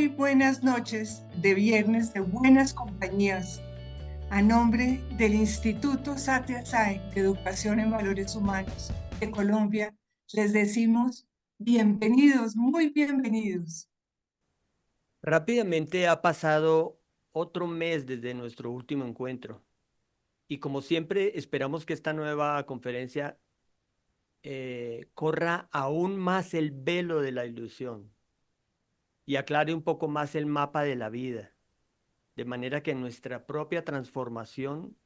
Muy buenas noches de viernes de buenas compañías. A nombre del Instituto Sathya Sai de Educación en Valores Humanos de Colombia, les decimos bienvenidos, muy bienvenidos. Rápidamente ha pasado otro mes desde nuestro último encuentro y como siempre esperamos que esta nueva conferencia corra aún más el velo de la ilusión y aclare un poco más el mapa de la vida, de manera que nuestra propia transformación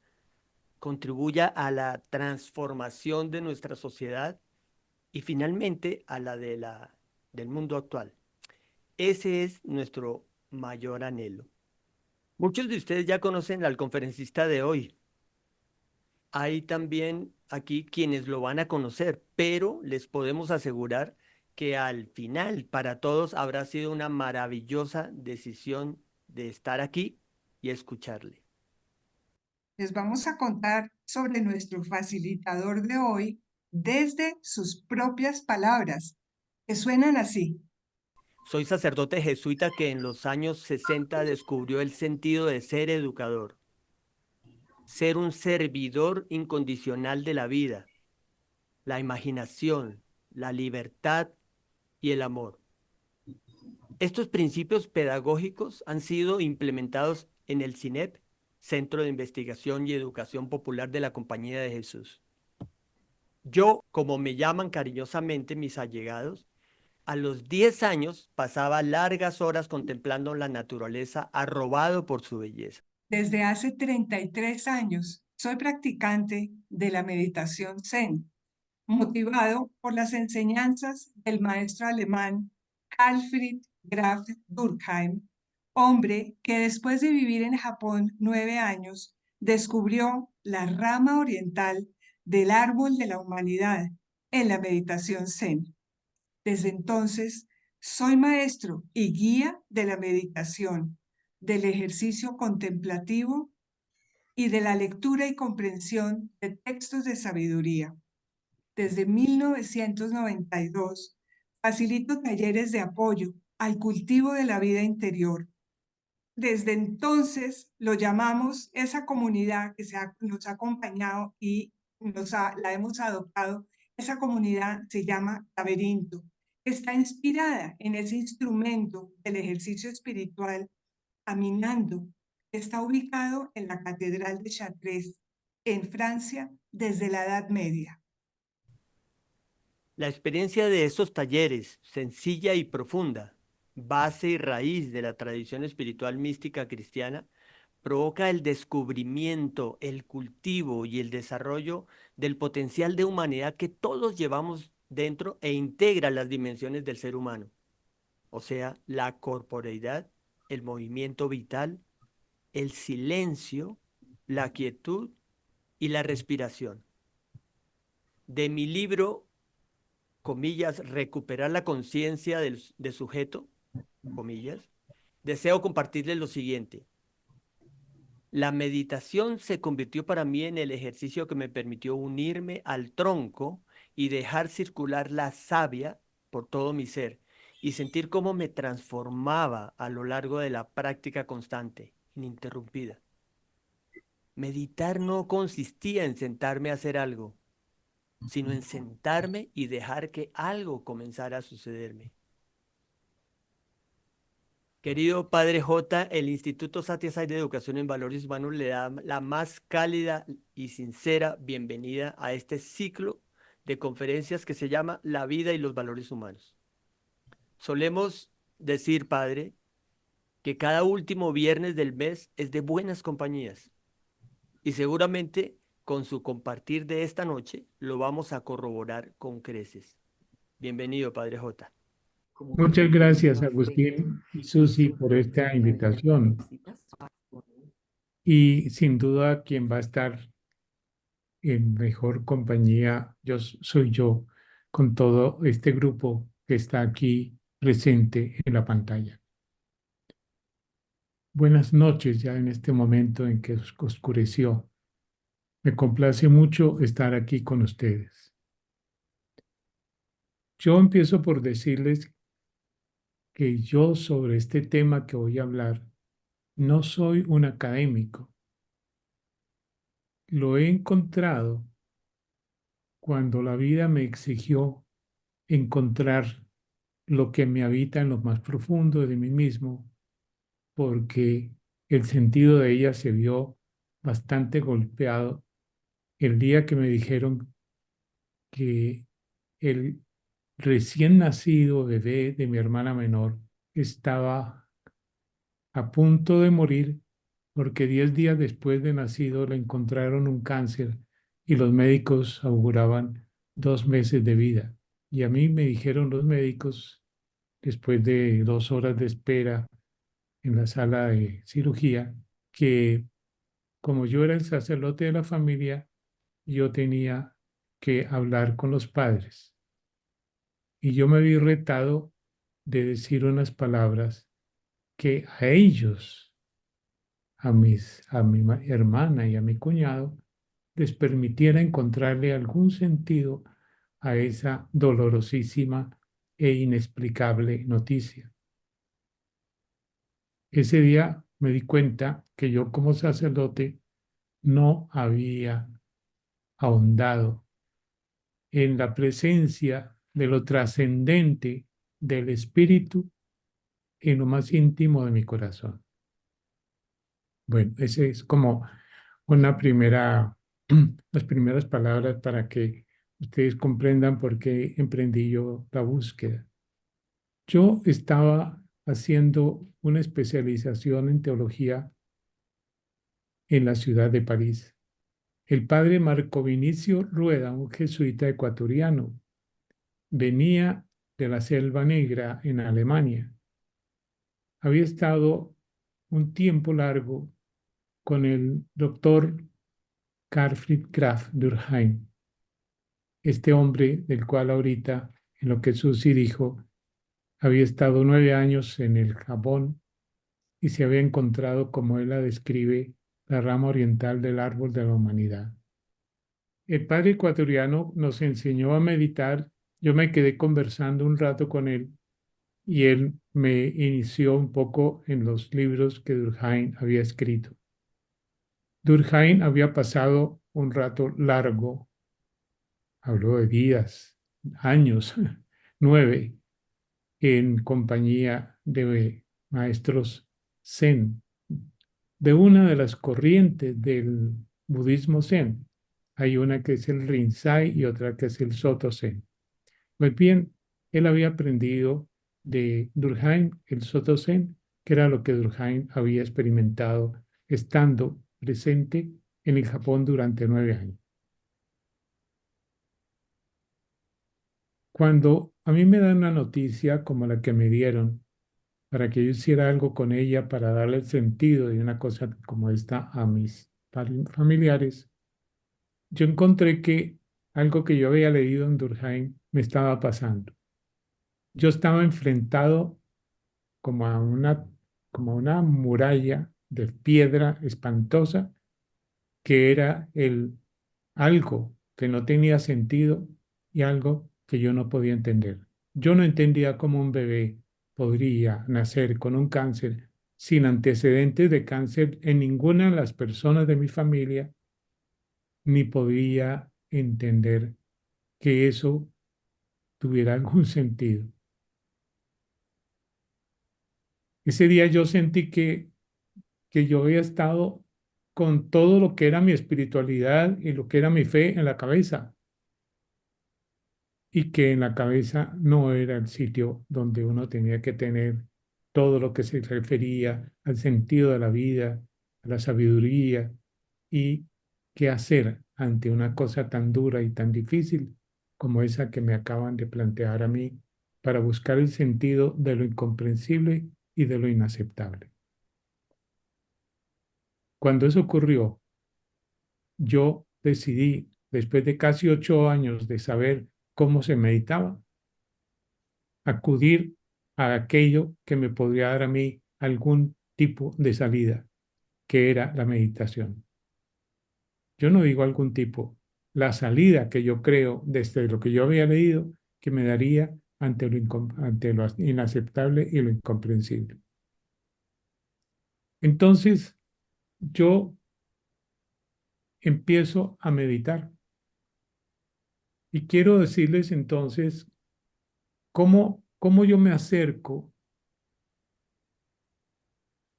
contribuya a la transformación de nuestra sociedad y finalmente a la del mundo actual. Ese es nuestro mayor anhelo. Muchos de ustedes ya conocen al conferencista de hoy. Hay también aquí quienes lo van a conocer, pero les podemos asegurar que al final para todos habrá sido una maravillosa decisión de estar aquí y escucharle. Les vamos a contar sobre nuestro facilitador de hoy desde sus propias palabras, que suenan así. Soy sacerdote jesuita que en los años 60 descubrió el sentido de ser educador, ser un servidor incondicional de la vida, la imaginación, la libertad y el amor. Estos principios pedagógicos han sido implementados en el CINEP, Centro de Investigación y Educación Popular de la Compañía de Jesús. Yo, como me llaman cariñosamente mis allegados, a los 10 años pasaba largas horas contemplando la naturaleza, arrobado por su belleza. Desde hace 33 años soy practicante de la meditación Zen, motivado por las enseñanzas del maestro alemán Alfred Graf Durkheim, hombre que después de vivir en Japón 9 años, descubrió la rama oriental del árbol de la humanidad en la meditación Zen. Desde entonces, soy maestro y guía de la meditación, del ejercicio contemplativo y de la lectura y comprensión de textos de sabiduría. Desde 1992, facilito talleres de apoyo al cultivo de la vida interior. Desde entonces lo llamamos esa comunidad que nos ha acompañado y la hemos adoptado. Esa comunidad se llama Laberinto. Está inspirada en ese instrumento del ejercicio espiritual, caminando. Está ubicado en la Catedral de Chartres, en Francia, desde la Edad Media. La experiencia de estos talleres, sencilla y profunda, base y raíz de la tradición espiritual mística cristiana, provoca el descubrimiento, el cultivo y el desarrollo del potencial de humanidad que todos llevamos dentro e integra las dimensiones del ser humano, o sea, la corporeidad, el movimiento vital, el silencio, la quietud y la respiración. De mi libro, comillas, recuperar la conciencia de sujeto, comillas, deseo compartirles lo siguiente. La meditación se convirtió para mí en el ejercicio que me permitió unirme al tronco y dejar circular la savia por todo mi ser y sentir cómo me transformaba a lo largo de la práctica constante, ininterrumpida. Meditar no consistía en sentarme a hacer algo, sino en sentarme y dejar que algo comenzara a sucederme. Querido Padre J, el Instituto Sathya Sai de Educación en Valores Humanos le da la más cálida y sincera bienvenida a este ciclo de conferencias que se llama La vida y los valores humanos. Solemos decir, Padre, que cada último viernes del mes es de buenas compañías y seguramente con su compartir de esta noche lo vamos a corroborar con creces. Bienvenido, Padre J. Muchas gracias, Agustín y Susi, por esta invitación. Y sin duda, quien va a estar en mejor compañía soy yo, con todo este grupo que está aquí presente en la pantalla. Buenas noches ya en este momento en que oscureció. Me complace mucho estar aquí con ustedes. Yo empiezo por decirles que yo sobre este tema que voy a hablar no soy un académico. Lo he encontrado cuando la vida me exigió encontrar lo que me habita en lo más profundo de mí mismo, porque el sentido de ella se vio bastante golpeado el día que me dijeron que el recién nacido bebé de mi hermana menor estaba a punto de morir porque 10 días después de nacido le encontraron un cáncer y los médicos auguraban 2 meses de vida. Y a mí me dijeron los médicos, después de 2 horas de espera en la sala de cirugía, que como yo era el sacerdote de la familia, yo tenía que hablar con los padres. Y yo me vi retado de decir unas palabras que a ellos, a mi hermana y a mi cuñado, les permitiera encontrarle algún sentido a esa dolorosísima e inexplicable noticia. Ese día me di cuenta que yo como sacerdote no había ahondado en la presencia de lo trascendente del Espíritu en lo más íntimo de mi corazón. Bueno, ese es como una las primeras palabras para que ustedes comprendan por qué emprendí yo la búsqueda. Yo estaba haciendo una especialización en teología en la ciudad de París. El padre Marco Vinicio Rueda, un jesuita ecuatoriano, venía de la Selva Negra en Alemania. Había estado un tiempo largo con el doctor Carlfried Graf Durkheim, este hombre del cual ahorita, en lo que Susi dijo, había estado 9 años en el Japón y se había encontrado, como él la describe, la rama oriental del árbol de la humanidad. El padre ecuatoriano nos enseñó a meditar. Yo me quedé conversando un rato con él y él me inició un poco en los libros que Durkheim había escrito. Durkheim había pasado un rato largo, habló de días, años, 9, en compañía de maestros Zen, de una de las corrientes del budismo Zen. Hay una que es el Rinzai y otra que es el Soto Zen. Pues bien, él había aprendido de Durkheim el Soto Zen, que era lo que Durkheim había experimentado estando presente en el Japón durante 9 años. Cuando a mí me dan una noticia como la que me dieron, para que yo hiciera algo con ella, para darle el sentido de una cosa como esta a mis familiares, yo encontré que algo que yo había leído en Durkheim me estaba pasando. Yo estaba enfrentado como como a una muralla de piedra espantosa que era algo que no tenía sentido y algo que yo no podía entender. Yo no entendía cómo un bebé podría nacer con un cáncer sin antecedentes de cáncer en ninguna de las personas de mi familia, ni podía entender que eso tuviera algún sentido. Ese día yo sentí que yo había estado con todo lo que era mi espiritualidad y lo que era mi fe en la cabeza, y que en la cabeza no era el sitio donde uno tenía que tener todo lo que se refería al sentido de la vida, a la sabiduría y qué hacer ante una cosa tan dura y tan difícil como esa que me acaban de plantear a mí para buscar el sentido de lo incomprensible y de lo inaceptable. Cuando eso ocurrió, yo decidí, después de casi 8 años de saber cómo se meditaba, acudir a aquello que me podría dar a mí algún tipo de salida, que era la meditación. Yo no digo algún tipo, la salida que yo creo desde lo que yo había leído que me daría ante lo inaceptable y lo incomprensible. Entonces, yo empiezo a meditar y quiero decirles entonces cómo yo me acerco,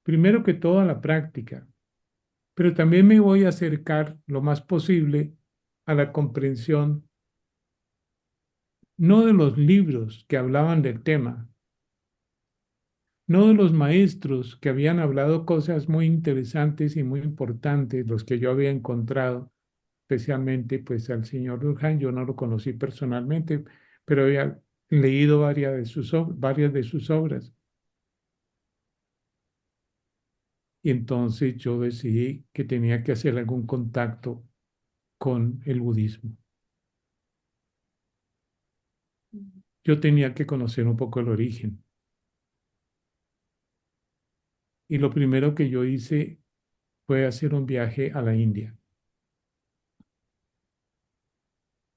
primero que todo a la práctica, pero también me voy a acercar lo más posible a la comprensión, no de los libros que hablaban del tema, no de los maestros que habían hablado cosas muy interesantes y muy importantes, los que yo había encontrado, especialmente pues al señor Durkheim. Yo no lo conocí personalmente, pero había leído varias de sus obras. Y entonces yo decidí que tenía que hacer algún contacto con el budismo. Yo tenía que conocer un poco el origen. Y lo primero que yo hice fue hacer un viaje a la India.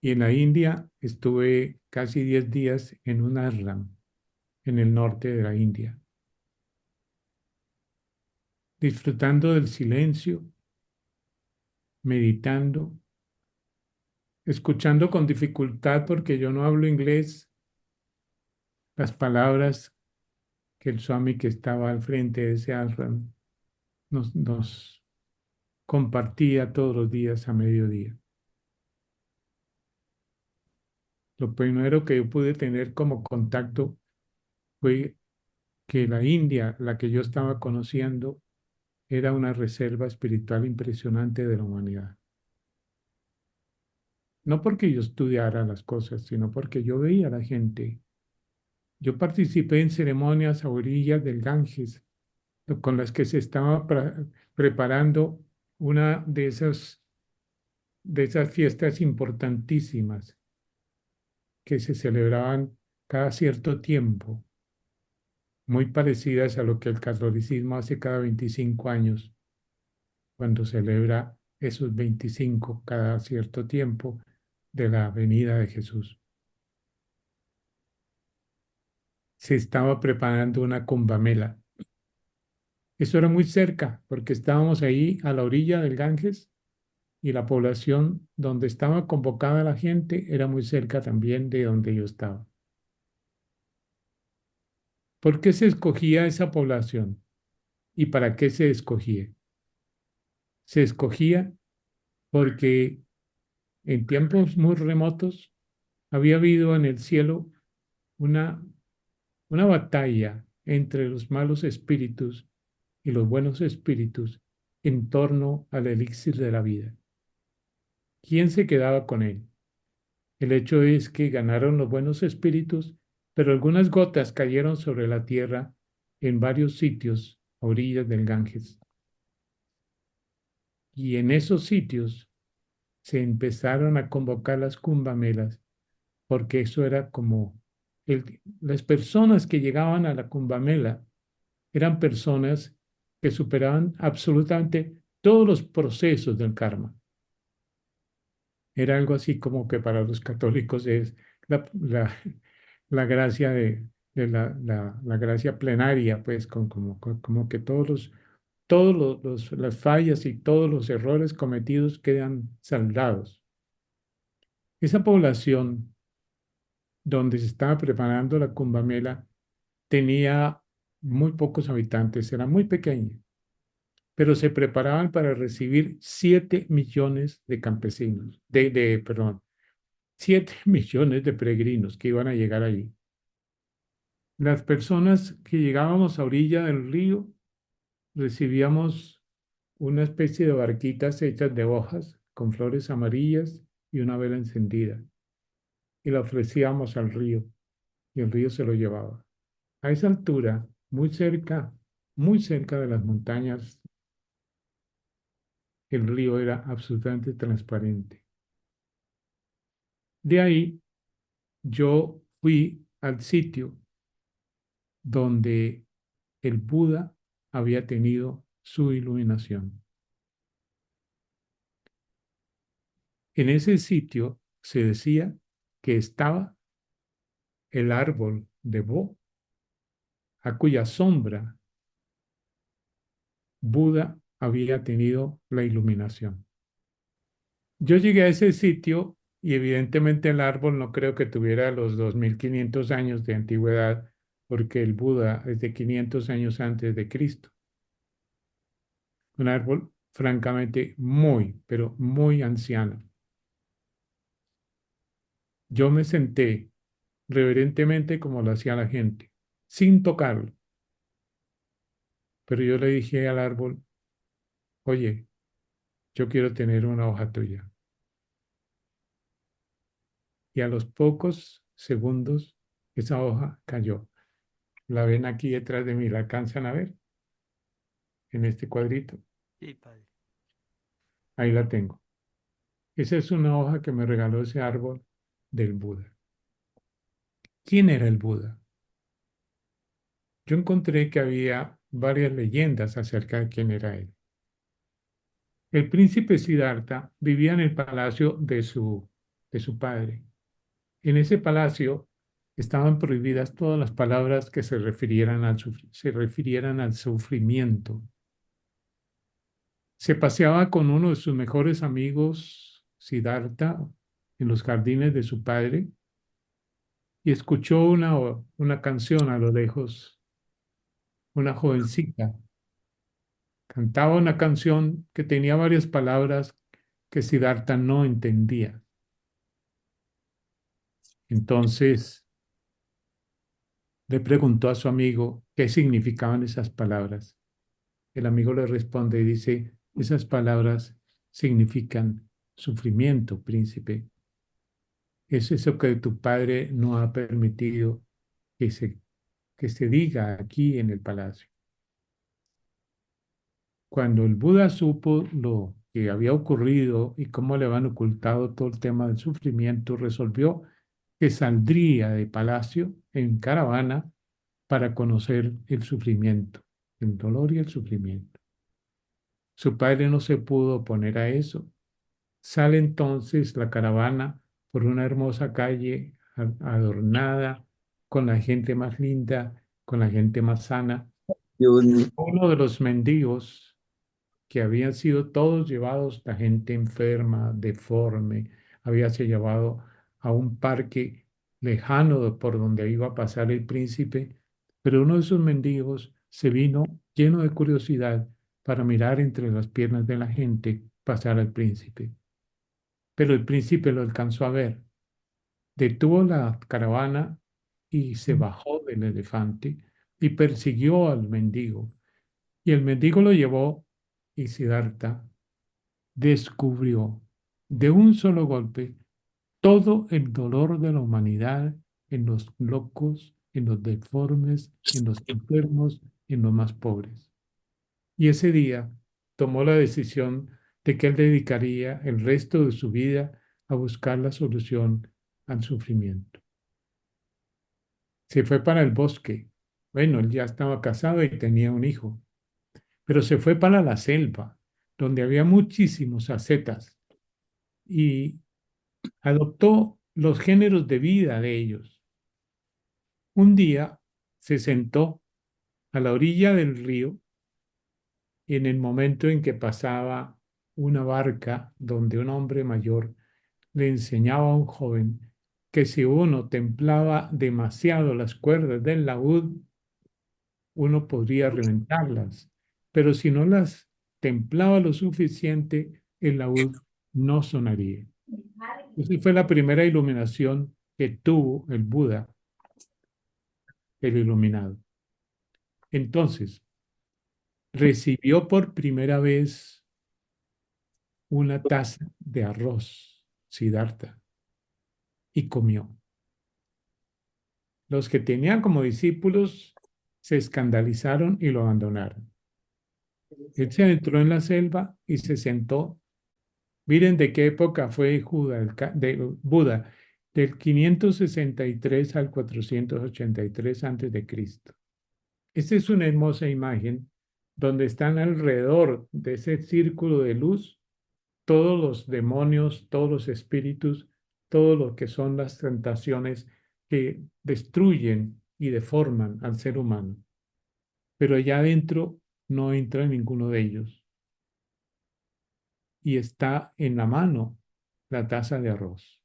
Y en la India estuve casi 10 días en un ashram en el norte de la India, disfrutando del silencio, meditando, escuchando con dificultad porque yo no hablo inglés las palabras que el Swami que estaba al frente de ese ashram nos compartía todos los días a mediodía. Lo primero que yo pude tener como contacto fue que la India, la que yo estaba conociendo, era una reserva espiritual impresionante de la humanidad. No porque yo estudiara las cosas, sino porque yo veía a la gente. Yo participé en ceremonias a orillas del Ganges, con las que se estaba preparando una de esas fiestas importantísimas que se celebraban cada cierto tiempo, muy parecidas a lo que el catolicismo hace cada 25 años, cuando celebra esos 25 cada cierto tiempo de la venida de Jesús. Se estaba preparando una Kumbh-Mela. Eso era muy cerca, porque estábamos ahí a la orilla del Ganges y la población donde estaba convocada la gente era muy cerca también de donde yo estaba. ¿Por qué se escogía esa población? ¿Y para qué se escogía? Se escogía porque en tiempos muy remotos había habido en el cielo una, una batalla entre los malos espíritus y los buenos espíritus en torno al elixir de la vida. ¿Quién se quedaba con él? El hecho es que ganaron los buenos espíritus, pero algunas gotas cayeron sobre la tierra en varios sitios a orillas del Ganges. Y en esos sitios se empezaron a convocar las Kumbh-Melas, porque eso era como las personas que llegaban a la Kumbh-Mela eran personas que superaban absolutamente todos los procesos del karma. Era algo así como que para los católicos es la, la, la gracia la gracia plenaria, pues como que las fallas y todos los errores cometidos quedan saldados. Esa población donde se estaba preparando la Kumbh-Mela tenía muy pocos habitantes, era muy pequeña, pero se preparaban para recibir 7 millones de campesinos, perdón, 7 millones de peregrinos que iban a llegar allí. Las personas que llegábamos a orilla del río recibíamos una especie de barquitas hechas de hojas con flores amarillas y una vela encendida y la ofrecíamos al río y el río se lo llevaba. A esa altura, muy cerca de las montañas, el río era absolutamente transparente. De ahí yo fui al sitio donde el Buda había tenido su iluminación. En ese sitio se decía que estaba el árbol de Bo, a cuya sombra Buda había tenido la iluminación. Yo llegué a ese sitio y evidentemente el árbol no creo que tuviera los 2500 años de antigüedad, porque el Buda es de 500 años antes de Cristo. Un árbol francamente muy, pero muy anciano. Yo me senté reverentemente como lo hacía la gente, sin tocarlo. Pero yo le dije al árbol, oye, yo quiero tener una hoja tuya. Y a los pocos segundos esa hoja cayó. La ven aquí detrás de mí, ¿la alcanzan a ver? En este cuadrito. Sí, padre. Ahí la tengo. Esa es una hoja que me regaló ese árbol del Buda. ¿Quién era el Buda? Yo encontré que había varias leyendas acerca de quién era él. El príncipe Siddhartha vivía en el palacio de su padre. En ese palacio estaban prohibidas todas las palabras que se refirieran al sufrimiento. Se paseaba con uno de sus mejores amigos, Siddhartha, en los jardines de su padre y escuchó una canción a lo lejos. Una jovencita cantaba una canción que tenía varias palabras que Siddhartha no entendía. Entonces le preguntó a su amigo qué significaban esas palabras. El amigo le responde y dice, esas palabras significan sufrimiento, príncipe. Es eso que tu padre no ha permitido que se diga aquí en el palacio. Cuando el Buda supo lo que había ocurrido y cómo le habían ocultado todo el tema del sufrimiento, resolvió que saldría de palacio en caravana para conocer el sufrimiento, el dolor y el sufrimiento. Su padre no se pudo oponer a eso. Sale entonces la caravana por una hermosa calle adornada, con la gente más linda, con la gente más sana. Uno de los mendigos que habían sido todos llevados, la gente enferma, deforme, había sido llevado a un parque lejano por donde iba a pasar el príncipe, pero uno de esos mendigos se vino lleno de curiosidad para mirar entre las piernas de la gente pasar al príncipe. Pero el príncipe lo alcanzó a ver, detuvo la caravana y se bajó del elefante y persiguió al mendigo. Y el mendigo lo llevó y Siddhartha descubrió de un solo golpe todo el dolor de la humanidad en los locos, en los deformes, en los enfermos, en los más pobres. Y ese día tomó la decisión de que él dedicaría el resto de su vida a buscar la solución al sufrimiento. Se fue para el bosque. Bueno, él ya estaba casado y tenía un hijo, pero se fue para la selva, donde había muchísimos ascetas y adoptó los géneros de vida de ellos. Un día se sentó a la orilla del río y en el momento en que pasaba una barca donde un hombre mayor le enseñaba a un joven que si uno templaba demasiado las cuerdas del laúd, uno podría reventarlas, pero si no las templaba lo suficiente, el laúd no sonaría. Esa fue la primera iluminación que tuvo el Buda, el iluminado. Entonces, recibió por primera vez una taza de arroz, Siddhartha, y comió. Los que tenían como discípulos se escandalizaron y lo abandonaron. Él se adentró en la selva y se sentó. Miren de qué época fue Buda, del 563 al 483 antes de Cristo. Esta es una hermosa imagen donde están alrededor de ese círculo de luz todos los demonios, todos los espíritus, todo lo que son las tentaciones que destruyen y deforman al ser humano, pero allá adentro no entra ninguno de ellos y está en la mano la taza de arroz.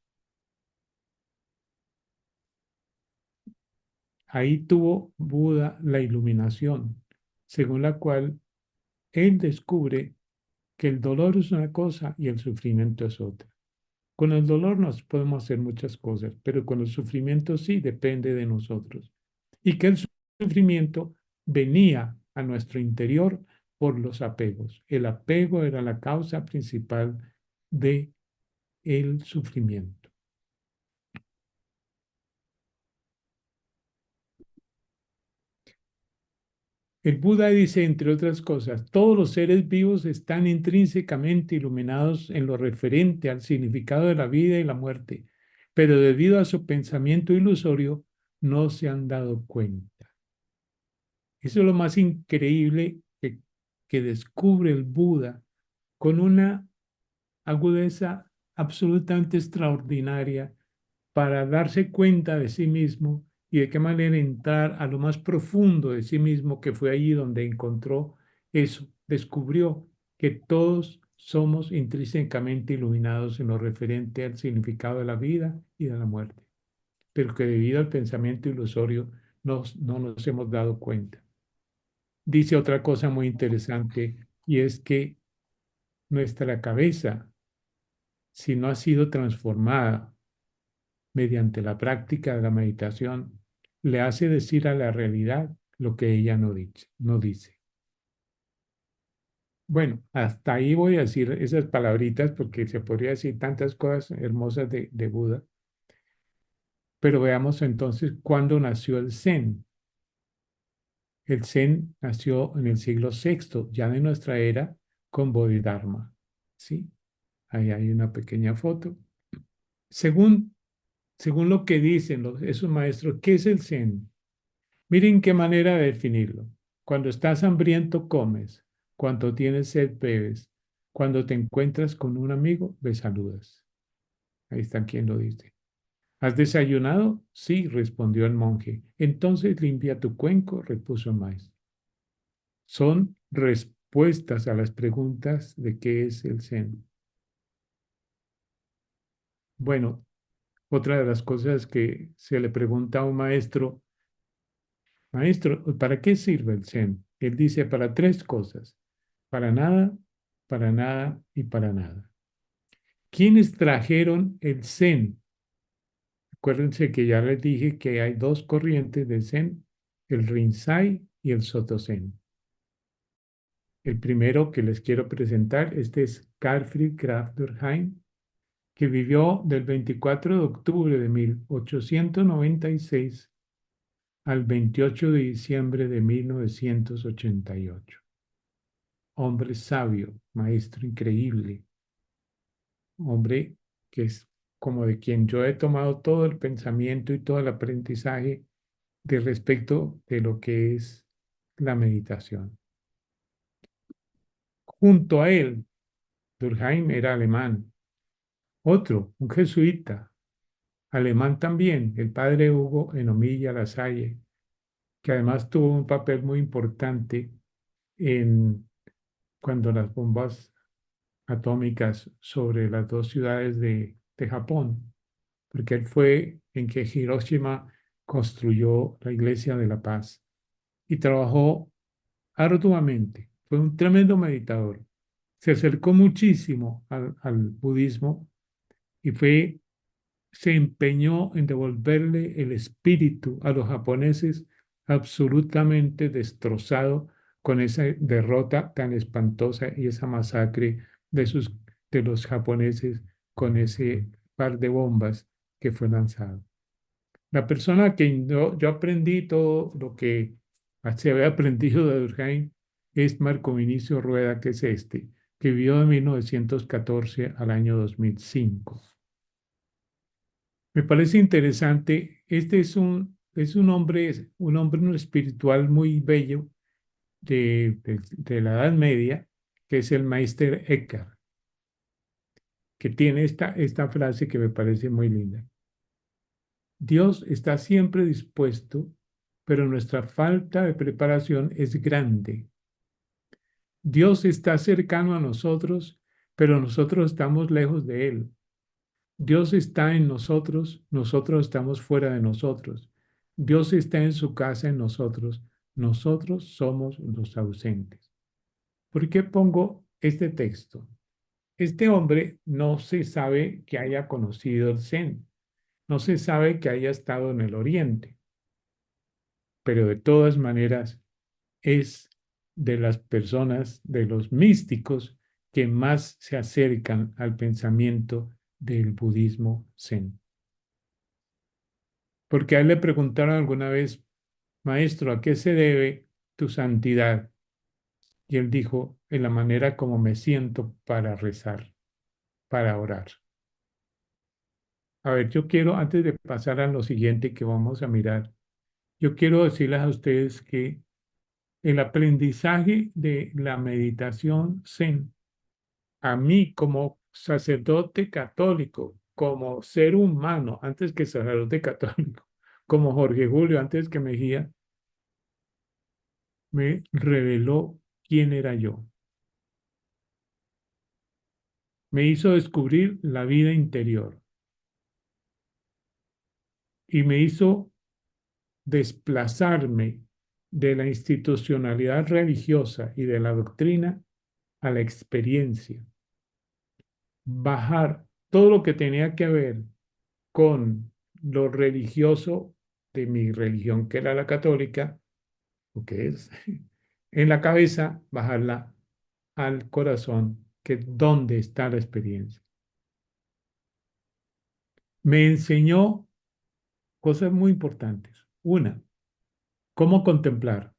Ahí tuvo Buda la iluminación, según la cual él descubre que el dolor es una cosa y el sufrimiento es otra. Con el dolor nos podemos hacer muchas cosas, pero con el sufrimiento sí depende de nosotros. Y que el sufrimiento venía a nuestro interior por los apegos. El apego era la causa principal de el sufrimiento. El Buda dice, entre otras cosas, todos los seres vivos están intrínsecamente iluminados en lo referente al significado de la vida y la muerte, pero debido a su pensamiento ilusorio no se han dado cuenta. Eso es lo más increíble que descubre el Buda con una agudeza absolutamente extraordinaria para darse cuenta de sí mismo y de qué manera entrar a lo más profundo de sí mismo, que fue allí donde encontró eso, descubrió que todos somos intrínsecamente iluminados en lo referente al significado de la vida y de la muerte, pero que debido al pensamiento ilusorio no nos hemos dado cuenta. Dice otra cosa muy interesante y es que nuestra cabeza, si no ha sido transformada mediante la práctica de la meditación, le hace decir a la realidad lo que ella no dice. Bueno, hasta ahí voy a decir esas palabritas porque se podría decir tantas cosas hermosas de Buda, pero veamos entonces cuándo nació el Zen. El Zen nació en el siglo VI, ya de nuestra era, con Bodhidharma. ¿Sí? Ahí hay una pequeña foto. Según lo que dicen esos maestros, ¿qué es el Zen? Miren qué manera de definirlo. Cuando estás hambriento, comes. Cuando tienes sed, bebes. Cuando te encuentras con un amigo, le saludas. Ahí está quien lo dice. ¿Has desayunado? Sí, respondió el monje. Entonces limpia tu cuenco, repuso el maestro. Son respuestas a las preguntas de qué es el Zen. Bueno, otra de las cosas que se le pregunta a un maestro, maestro, ¿para qué sirve el Zen? Él dice, para tres cosas, para nada y para nada. ¿Quiénes trajeron el Zen? Acuérdense que ya les dije que hay dos corrientes del Zen, el Rinzai y el Soto Zen. El primero que les quiero presentar, este es Carl Graf Durkheim, que vivió del 24 de octubre de 1896 al 28 de diciembre de 1988. Hombre sabio, maestro increíble, hombre que es como de quien yo he tomado todo el pensamiento y todo el aprendizaje de respecto de lo que es la meditación. Junto a él, Durkheim era alemán. Otro, un jesuita, alemán también, el padre Hugo Enomilla Lasalle, que además tuvo un papel muy importante en cuando las bombas atómicas sobre las dos ciudades de Japón, porque él fue en que Hiroshima construyó la Iglesia de la Paz y trabajó arduamente. Fue un tremendo meditador. Se acercó muchísimo al budismo y se empeñó en devolverle el espíritu a los japoneses absolutamente destrozado con esa derrota tan espantosa y esa masacre de los japoneses con ese par de bombas que fue lanzado. La persona que yo aprendí todo lo que se había aprendido de Durkheim es Marco Vinicio Rueda, que es este, que vivió de 1914 al año 2005. Me parece interesante, este es un hombre espiritual muy bello de la Edad Media, que es el Meister Eckhart, que tiene esta frase que me parece muy linda. Dios está siempre dispuesto, pero nuestra falta de preparación es grande. Dios está cercano a nosotros, pero nosotros estamos lejos de Él. Dios está en nosotros, nosotros estamos fuera de nosotros. Dios está en su casa en nosotros, nosotros somos los ausentes. ¿Por qué pongo este texto? Este hombre no se sabe que haya conocido el Zen, no se sabe que haya estado en el Oriente, pero de todas maneras es de las personas, de los místicos que más se acercan al pensamiento del budismo Zen. Porque a él le preguntaron alguna vez, maestro, ¿a qué se debe tu santidad? Y él dijo, en la manera como me siento para rezar, para orar. A ver, yo quiero, antes de pasar a lo siguiente que vamos a mirar, yo quiero decirles a ustedes que el aprendizaje de la meditación Zen, a mí como sacerdote católico, como ser humano, antes que sacerdote católico, como Jorge Julio, antes que Mejía, me reveló quién era yo. Me hizo descubrir la vida interior y me hizo desplazarme de la institucionalidad religiosa y de la doctrina a la experiencia. Bajar todo lo que tenía que ver con lo religioso de mi religión, que era la católica, o que es, en la cabeza, bajarla al corazón, que es donde está la experiencia. Me enseñó cosas muy importantes. Una, cómo contemplar.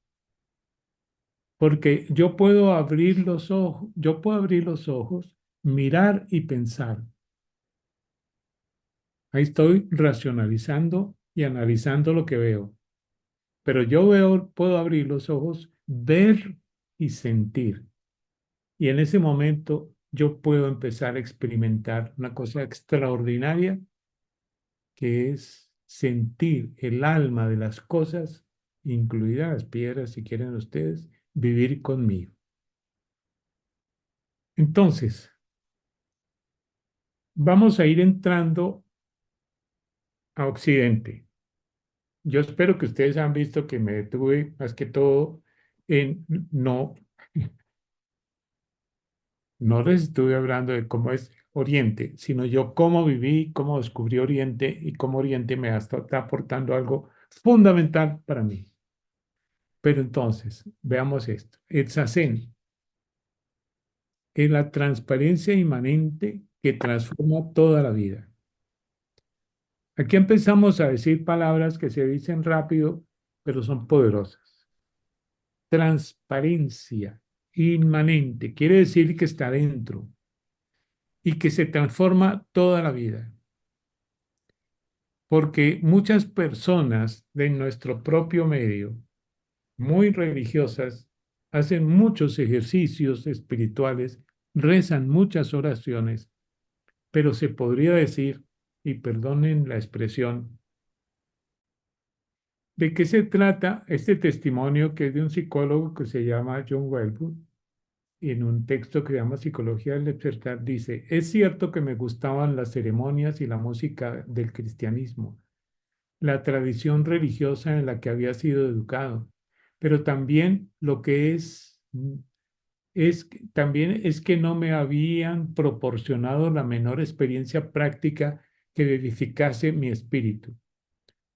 Porque yo puedo abrir los ojos, mirar y pensar. Ahí estoy racionalizando y analizando lo que veo. Pero puedo abrir los ojos, ver y sentir. Y en ese momento yo puedo empezar a experimentar una cosa extraordinaria que es sentir el alma de las cosas, incluidas las piedras, si quieren ustedes, vivir conmigo. Entonces, vamos a ir entrando a Occidente. Yo espero que ustedes han visto que me detuve más que todo en no les estuve hablando de cómo es Oriente, sino yo cómo viví, cómo descubrí Oriente y cómo Oriente está aportando algo fundamental para mí. Pero entonces, veamos esto. El Zazen es la transparencia inmanente que transforma toda la vida. Aquí empezamos a decir palabras que se dicen rápido, pero son poderosas. Transparencia inmanente quiere decir que está dentro y que se transforma toda la vida. Porque muchas personas de nuestro propio medio, muy religiosas, hacen muchos ejercicios espirituales, rezan muchas oraciones, pero se podría decir, y perdonen la expresión, ¿de qué se trata este testimonio que es de un psicólogo que se llama John Welwood? En un texto que se llama Psicología del Despertar, dice, es cierto que me gustaban las ceremonias y la música del cristianismo, la tradición religiosa en la que había sido educado, pero también también es que no me habían proporcionado la menor experiencia práctica que verificase mi espíritu.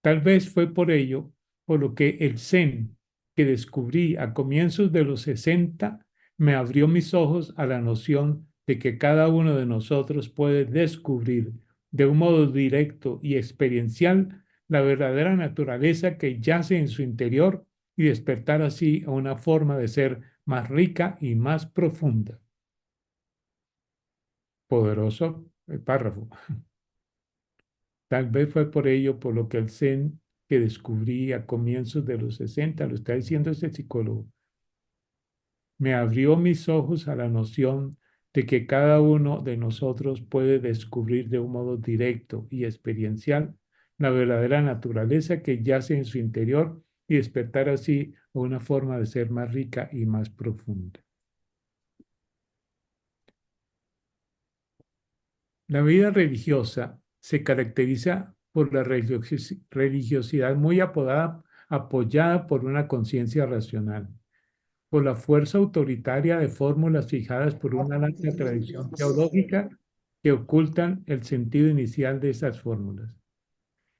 Tal vez fue por ello por lo que el Zen que descubrí a comienzos de los 60 me abrió mis ojos a la noción de que cada uno de nosotros puede descubrir de un modo directo y experiencial la verdadera naturaleza que yace en su interior y despertar así a una forma de ser más rica y más profunda. Poderoso el párrafo. Tal vez fue por ello por lo que el Zen que descubrí a comienzos de los 60, lo está diciendo este psicólogo, me abrió mis ojos a la noción de que cada uno de nosotros puede descubrir de un modo directo y experiencial la verdadera naturaleza que yace en su interior y despertar así a una forma de ser más rica y más profunda. La vida religiosa se caracteriza por la religiosidad muy apoyada por una conciencia racional, por la fuerza autoritaria de fórmulas fijadas por una larga tradición teológica que ocultan el sentido inicial de esas fórmulas.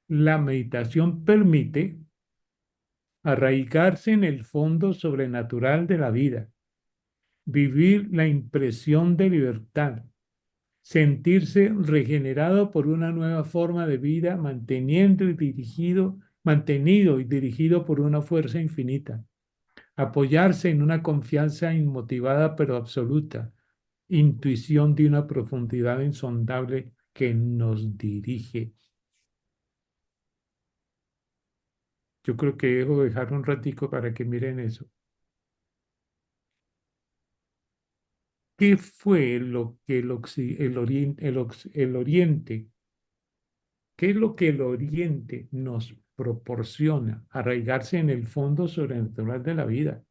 La meditación permite arraigarse en el fondo sobrenatural de la vida, vivir la impresión de libertad, sentirse regenerado por una nueva forma de vida, mantenido y dirigido por una fuerza infinita, apoyarse en una confianza inmotivada pero absoluta, intuición de una profundidad insondable que nos dirige. Yo creo que dejo dejar un ratico para que miren eso. ¿Qué fue lo que el Oriente, qué es lo que el Oriente nos proporciona? Arraigarse en el fondo sobrenatural de la vida.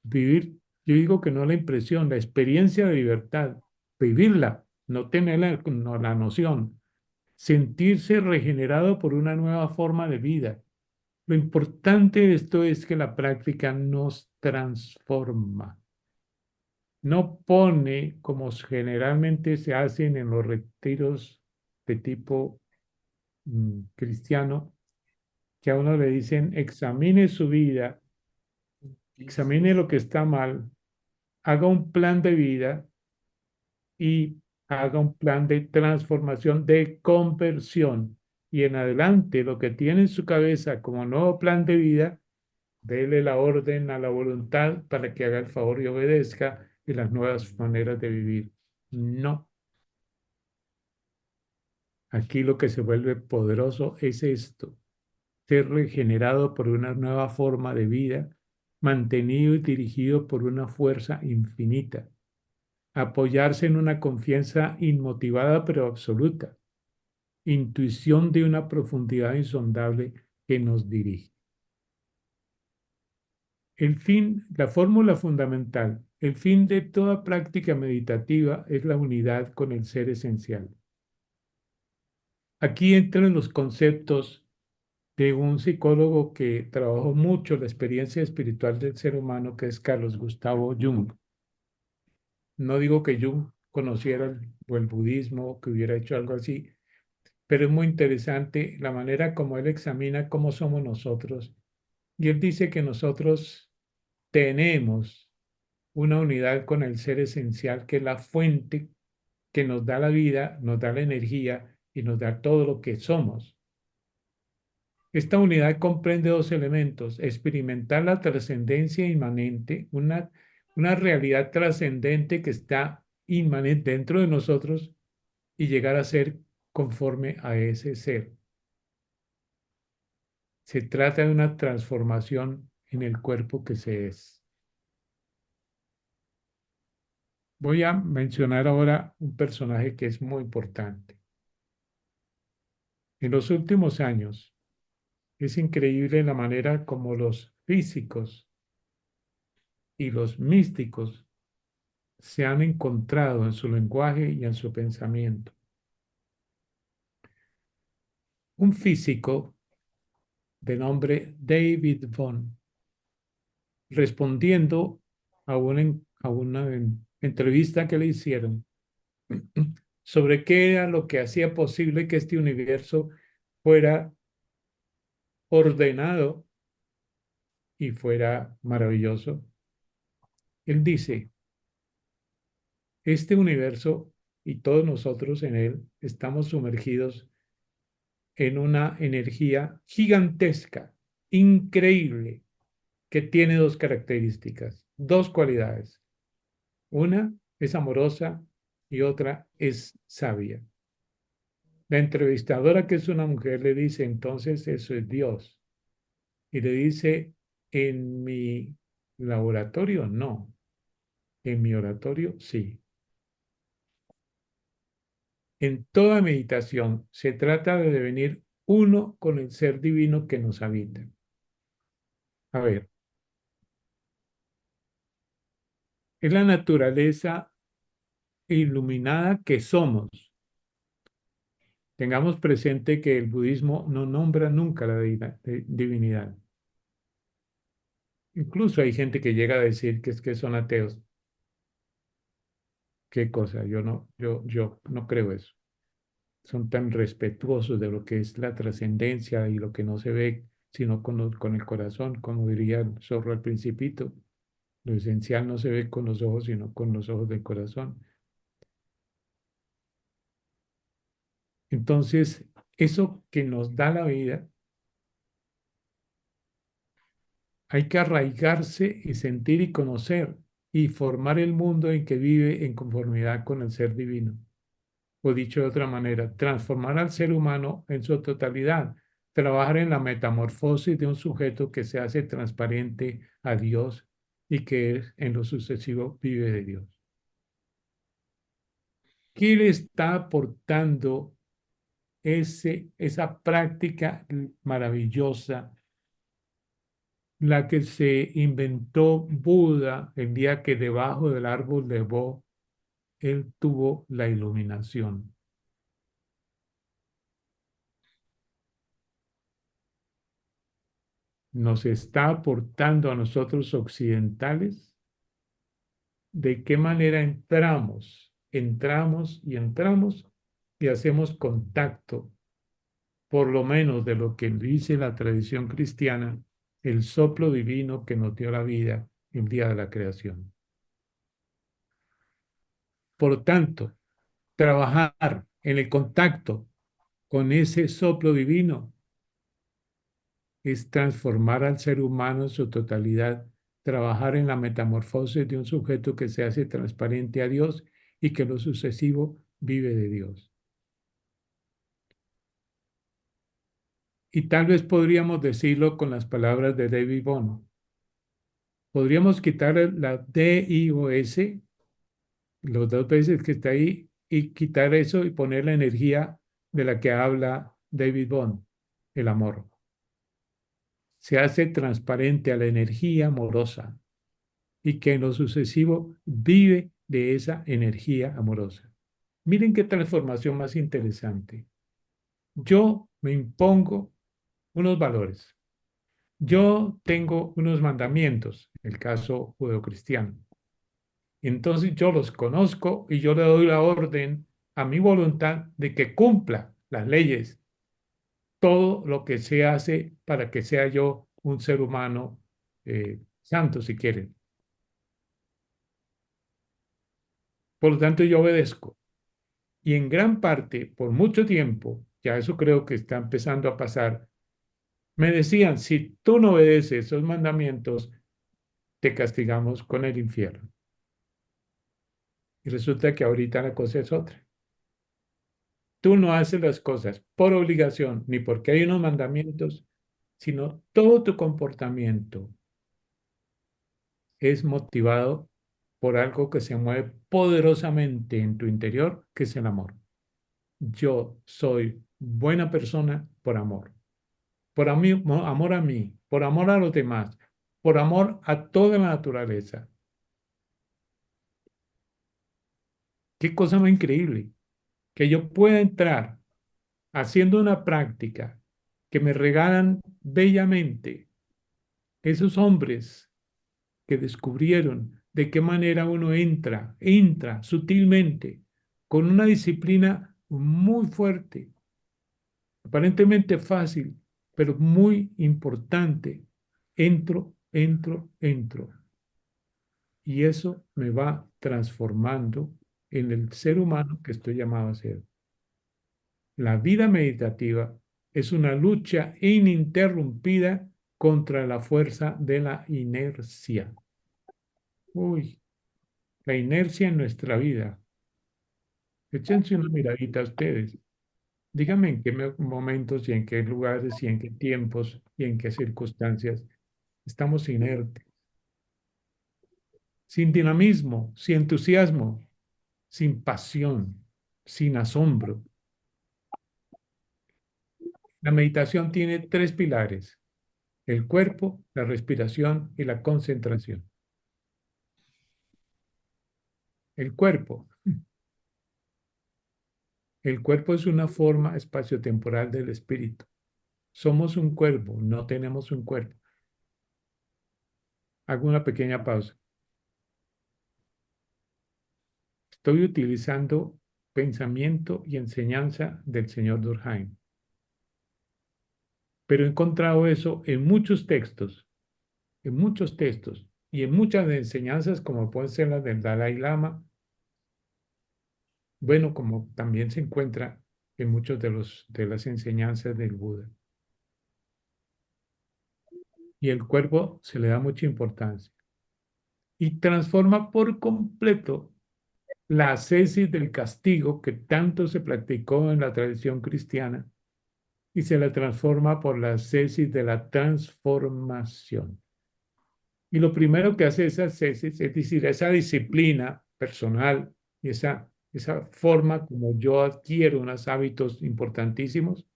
Vivir, yo digo que no la impresión, la experiencia de libertad, vivirla, no tener la noción, sentirse regenerado por una nueva forma de vida. Lo importante de esto es que la práctica nos transforma. No pone, como generalmente se hacen en los retiros de tipo cristiano, que a uno le dicen, examine su vida, examine lo que está mal, haga un plan de vida y haga un plan de transformación, de conversión. Y en adelante, lo que tiene en su cabeza como nuevo plan de vida, dele la orden a la voluntad para que haga el favor y obedezca y las nuevas maneras de vivir. No. Aquí lo que se vuelve poderoso es esto, ser regenerado por una nueva forma de vida, mantenido y dirigido por una fuerza infinita, apoyarse en una confianza inmotivada pero absoluta, intuición de una profundidad insondable que nos dirige. El fin, la fórmula fundamental, el fin de toda práctica meditativa es la unidad con el ser esencial. Aquí entran los conceptos de un psicólogo que trabajó mucho la experiencia espiritual del ser humano, que es Carlos Gustavo Jung. No digo que Jung conociera el budismo, que hubiera hecho algo así, pero es muy interesante la manera como él examina cómo somos nosotros. Y él dice que nosotros tenemos una unidad con el ser esencial, que es la fuente que nos da la vida, nos da la energía y nos da todo lo que somos. Esta unidad comprende dos elementos: experimentar la trascendencia inmanente, una realidad trascendente que está inmanente dentro de nosotros y llegar a ser conforme a ese ser. Se trata de una transformación en el cuerpo que se es. Voy a mencionar ahora un personaje que es muy importante. En los últimos años, es increíble la manera como los físicos y los místicos se han encontrado en su lenguaje y en su pensamiento. Un físico de nombre David Bohm, respondiendo a una entrevista que le hicieron sobre qué era lo que hacía posible que este universo fuera ordenado y fuera maravilloso. Él dice, este universo y todos nosotros en él estamos sumergidos en una energía gigantesca, increíble, que tiene dos características, dos cualidades. Una es amorosa y otra es sabia. La entrevistadora, que es una mujer, le dice, entonces eso es Dios. Y le dice, en mi laboratorio no, en mi oratorio sí. En toda meditación se trata de devenir uno con el ser divino que nos habita. A ver, es la naturaleza iluminada que somos. Tengamos presente que el budismo no nombra nunca la divinidad. Incluso hay gente que llega a decir que es que son ateos. ¿Qué cosa? Yo no creo eso. Son tan respetuosos de lo que es la trascendencia y lo que no se ve, sino con el corazón, como diría el zorro al principito. Lo esencial no se ve con los ojos, sino con los ojos del corazón. Entonces, eso que nos da la vida, hay que arraigarse y sentir y conocer y formar el mundo en que vive en conformidad con el ser divino. O dicho de otra manera, transformar al ser humano en su totalidad, trabajar en la metamorfosis de un sujeto que se hace transparente a Dios y que en lo sucesivo vive de Dios. ¿Qué le está aportando esa práctica maravillosa, la que se inventó Buda el día que debajo del árbol de Bo él tuvo la iluminación? Nos está aportando a nosotros occidentales de qué manera entramos y hacemos contacto, por lo menos de lo que dice la tradición cristiana, el soplo divino que nos dio la vida el día de la creación. Por tanto, trabajar en el contacto con ese soplo divino es transformar al ser humano en su totalidad, trabajar en la metamorfosis de un sujeto que se hace transparente a Dios y que en lo sucesivo vive de Dios. Y tal vez podríamos decirlo con las palabras de David Bono. Podríamos quitar la D, I o S, los dos veces que está ahí, y quitar eso y poner la energía de la que habla David Bono, el amor. Se hace transparente a la energía amorosa y que en lo sucesivo vive de esa energía amorosa. Miren qué transformación más interesante. Yo me impongo unos valores. Yo tengo unos mandamientos, el caso judeocristiano. Entonces yo los conozco y yo le doy la orden a mi voluntad de que cumpla las leyes, todo lo que se hace para que sea yo un ser humano santo, si quieren. Por lo tanto, yo obedezco. Y en gran parte, por mucho tiempo, ya eso creo que está empezando a pasar, me decían, si tú no obedeces esos mandamientos, te castigamos con el infierno. Y resulta que ahorita la cosa es otra. Tú no haces las cosas por obligación, ni porque hay unos mandamientos, sino todo tu comportamiento es motivado por algo que se mueve poderosamente en tu interior, que es el amor. Yo soy buena persona por amor. Amor a mí, por amor a los demás, por amor a toda la naturaleza. Qué cosa más increíble, que yo pueda entrar haciendo una práctica que me regalan bellamente esos hombres que descubrieron de qué manera uno entra sutilmente, con una disciplina muy fuerte, aparentemente fácil, pero muy importante. Entro. Y eso me va transformando en el ser humano que estoy llamado a ser. La vida meditativa es una lucha ininterrumpida contra la fuerza de la inercia. Uy, la inercia en nuestra vida. Échense una miradita a ustedes. Díganme en qué momentos y en qué lugares y en qué tiempos y en qué circunstancias estamos inertes, sin dinamismo, sin entusiasmo, sin pasión. sin asombro. La meditación tiene tres pilares: el cuerpo, la respiración y la concentración. El cuerpo. El cuerpo es una forma espaciotemporal del espíritu. Somos un cuerpo, no tenemos un cuerpo. Hago una pequeña pausa. Estoy utilizando pensamiento y enseñanza del señor Durkheim, pero he encontrado eso en muchos textos y en muchas enseñanzas, como pueden ser las del Dalai Lama, bueno, como también se encuentra en muchos de las enseñanzas del Buda. Y el cuerpo se le da mucha importancia y transforma por completo la ascesis del castigo que tanto se practicó en la tradición cristiana y se la transforma por la ascesis de la transformación. Y lo primero que hace esa ascesis, es decir, esa disciplina personal y esa forma como yo adquiero unos hábitos importantísimos,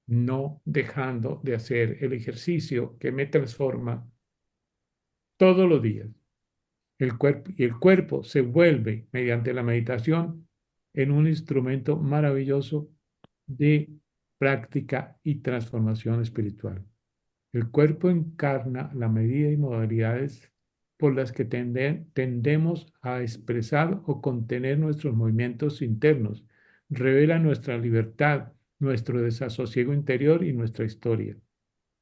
no dejando de hacer el ejercicio que me transforma todos los días. El cuerpo se vuelve, mediante la meditación, en un instrumento maravilloso de práctica y transformación espiritual. El cuerpo encarna la medida y modalidades por las que tendemos a expresar o contener nuestros movimientos internos. Revela nuestra libertad, nuestro desasosiego interior y nuestra historia.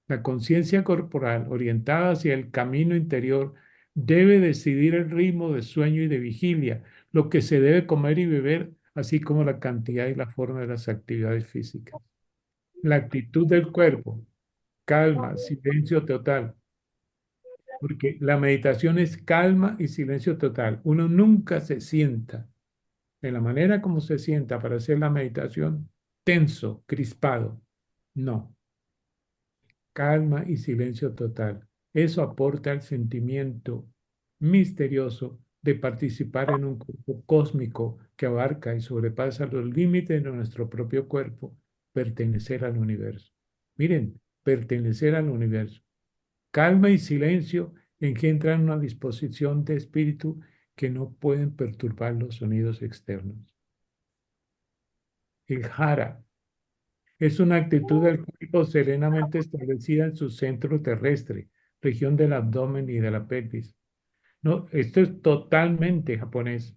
La conciencia corporal orientada hacia el camino interior debe decidir el ritmo de sueño y de vigilia, lo que se debe comer y beber, así como la cantidad y la forma de las actividades físicas. La actitud del cuerpo, calma, silencio total, porque la meditación es calma y silencio total. Uno nunca se sienta de la manera como se sienta para hacer la meditación, tenso, crispado. No, calma y silencio total. Eso aporta el sentimiento misterioso de participar en un cuerpo cósmico que abarca y sobrepasa los límites de nuestro propio cuerpo, pertenecer al universo. Miren, pertenecer al universo. Calma y silencio engendran una disposición de espíritu que no pueden perturbar los sonidos externos. El jara es una actitud del cuerpo serenamente establecida en su centro terrestre, región del abdomen y de la pelvis. No, esto es totalmente japonés,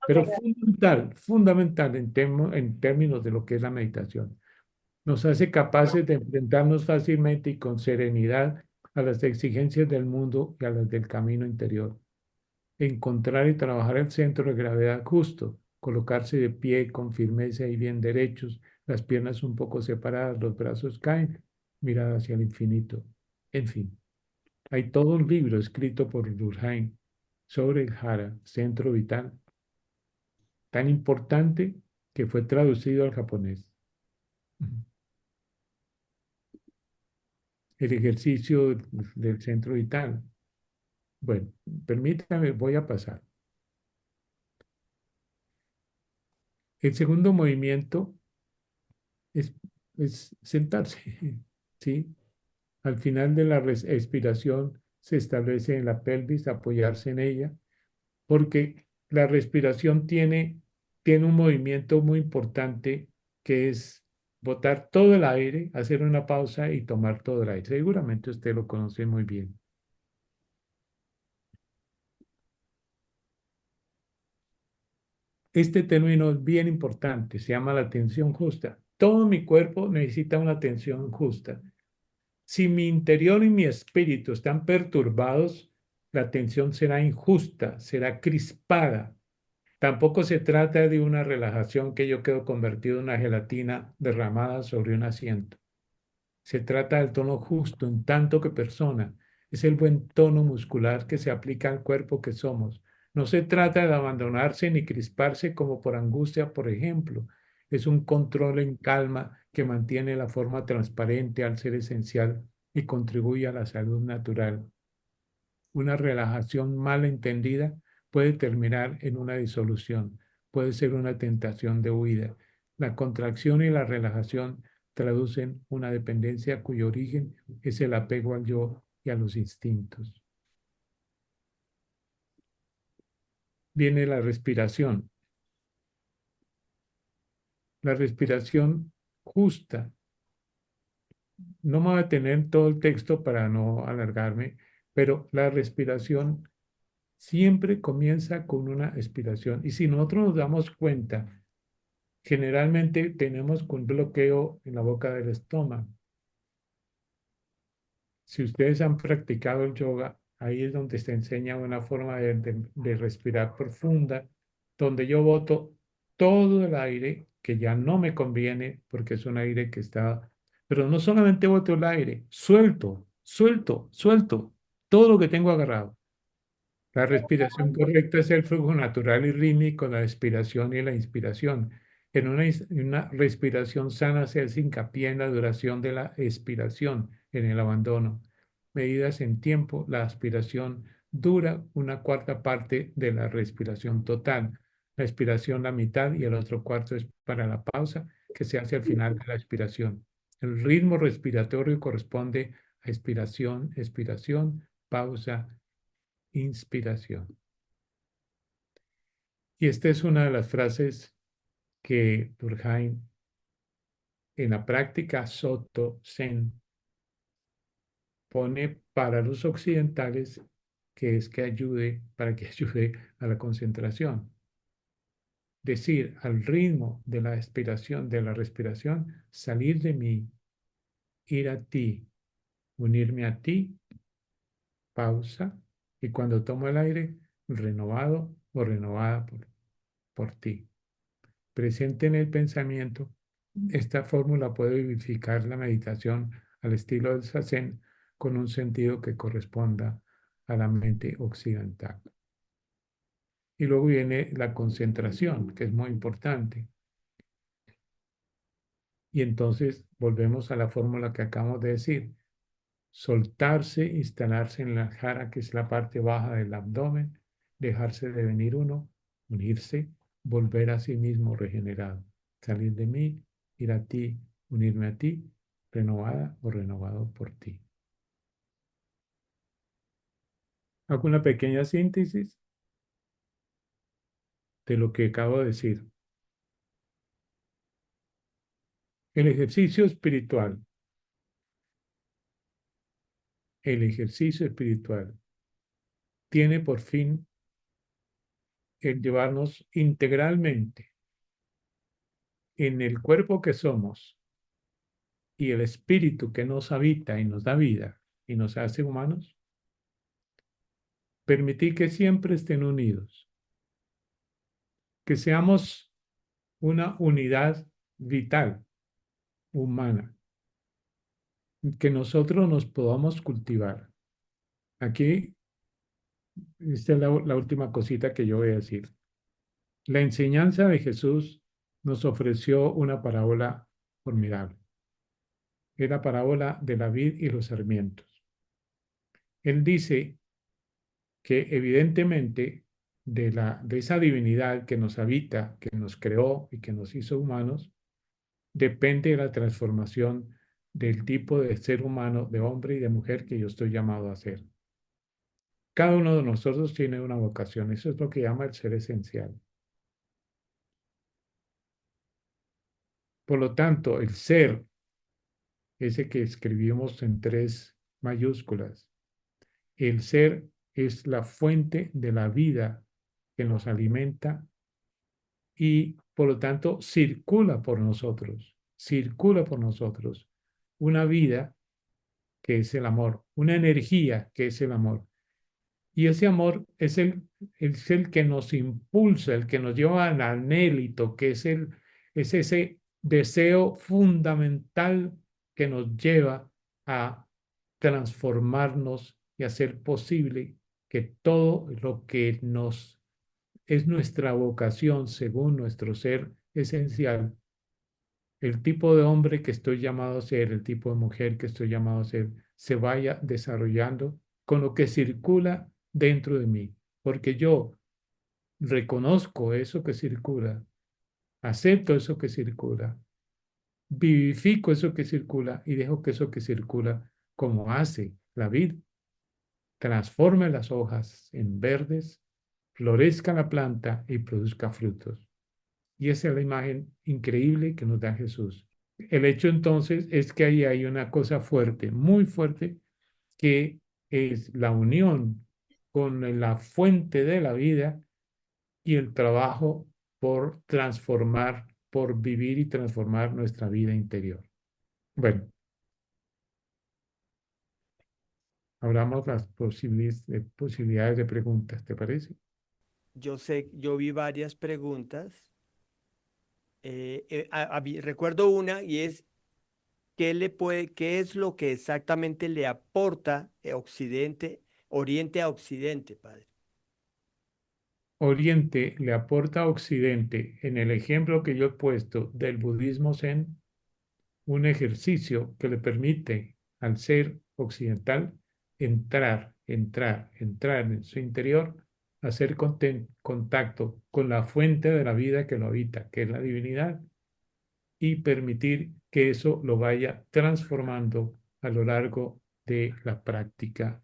pero fundamental en términos de lo que es la meditación. Nos hace capaces de enfrentarnos fácilmente y con serenidad a las exigencias del mundo y a las del camino interior. Encontrar y trabajar el centro de gravedad justo, colocarse de pie con firmeza y bien derechos, las piernas un poco separadas, los brazos caen, mirar hacia el infinito. En fin, hay todo un libro escrito por Durkheim sobre el Hara, centro vital, tan importante que fue traducido al japonés. El ejercicio del centro vital. Bueno, permítame, voy a pasar. El segundo movimiento es, es sentarse, ¿sí? Al final de la expiración se establece en la pelvis, apoyarse en ella, porque la respiración tiene un movimiento muy importante que es botar todo el aire, hacer una pausa y tomar todo el aire. Seguramente usted lo conoce muy bien. Este término es bien importante, se llama la tensión justa. Todo mi cuerpo necesita una tensión justa. Si mi interior y mi espíritu están perturbados, la tensión será injusta, será crispada. Tampoco se trata de una relajación que yo quedo convertido en una gelatina derramada sobre un asiento. Se trata del tono justo en tanto que persona. Es el buen tono muscular que se aplica al cuerpo que somos. No se trata de abandonarse ni crisparse como por angustia, por ejemplo. Es un control en calma que mantiene la forma transparente al ser esencial y contribuye a la salud natural. Una relajación mal entendida puede terminar en una disolución, puede ser una tentación de huida. La contracción y la relajación traducen una dependencia cuyo origen es el apego al yo y a los instintos. Viene la respiración. La respiración justa. No me voy a tener todo el texto para no alargarme, pero la respiración siempre comienza con una expiración. Y si nosotros nos damos cuenta, generalmente tenemos un bloqueo en la boca del estómago. Si ustedes han practicado el yoga, ahí es donde se enseña una forma de respirar profunda, donde yo boto todo el aire que ya no me conviene porque es un aire que está... Pero no solamente boto el aire, suelto, suelto, suelto todo lo que tengo agarrado. La respiración correcta es el flujo natural y rítmico, la expiración y la inspiración. En una respiración sana se hace hincapié en la duración de la expiración, en el abandono. Medidas en tiempo, la aspiración dura una cuarta parte de la respiración total. La expiración la mitad y el otro cuarto es para la pausa que se hace al final de la expiración. El ritmo respiratorio corresponde a expiración, expiración, pausa, inspiración. Y esta es una de las frases que Durkheim en la práctica Soto Zen pone para los occidentales, que es que ayude, para que ayude a la concentración. Decir al ritmo de la expiración, de la respiración, salir de mí, ir a ti, unirme a ti, pausa, y cuando tomo el aire, renovado o renovada por ti. Presente en el pensamiento, esta fórmula puede vivificar la meditación al estilo del Zazen con un sentido que corresponda a la mente occidental. Y luego viene la concentración, que es muy importante. Y entonces volvemos a la fórmula que acabamos de decir. Soltarse, instalarse en la jara, que es la parte baja del abdomen, dejarse de venir uno, unirse, volver a sí mismo regenerado. Salir de mí, ir a ti, unirme a ti, renovada o renovado por ti. Hago una pequeña síntesis de lo que acabo de decir. El ejercicio espiritual. El ejercicio espiritual tiene por fin el llevarnos integralmente en el cuerpo que somos y el espíritu que nos habita y nos da vida y nos hace humanos, permitir que siempre estén unidos, que seamos una unidad vital, humana, que nosotros nos podamos cultivar. Aquí, esta es la última cosita que yo voy a decir. La enseñanza de Jesús nos ofreció una parábola formidable. Es la parábola de la vid y los sarmientos. Él dice que evidentemente de esa divinidad que nos habita, que nos creó y que nos hizo humanos, depende de la transformación del tipo de ser humano, de hombre y de mujer que yo estoy llamado a ser. Cada uno de nosotros tiene una vocación, eso es lo que llama el ser esencial. Por lo tanto, el ser, ese que escribimos en 3 mayúsculas, el ser es la fuente de la vida que nos alimenta y por lo tanto circula por nosotros una vida que es el amor, una energía que es el amor. Y ese amor es el que nos impulsa, el que nos lleva al anhélito, que es ese deseo fundamental que nos lleva a transformarnos y hacer posible que todo lo que es nuestra vocación según nuestro ser esencial, el tipo de hombre que estoy llamado a ser, el tipo de mujer que estoy llamado a ser, se vaya desarrollando con lo que circula dentro de mí. Porque yo, reconozco eso que circula, acepto eso que circula, vivifico eso que circula y dejo que eso que circula, como hace la vid, transforme las hojas en verdes, florezca la planta y produzca frutos. Y esa es la imagen increíble que nos da Jesús. El hecho entonces es que ahí hay una cosa fuerte, muy fuerte, que es la unión con la fuente de la vida y el trabajo por transformar, por vivir y transformar nuestra vida interior. Bueno, abramos las posibilidades de preguntas, ¿te parece? Yo vi varias preguntas. Recuerdo una y es, ¿qué es lo que exactamente le aporta Oriente a Occidente, padre? Oriente le aporta a Occidente, en el ejemplo que yo he puesto del budismo zen, un ejercicio que le permite al ser occidental entrar en su interior, hacer contacto con la fuente de la vida que lo habita, que es la divinidad, y permitir que eso lo vaya transformando a lo largo de la práctica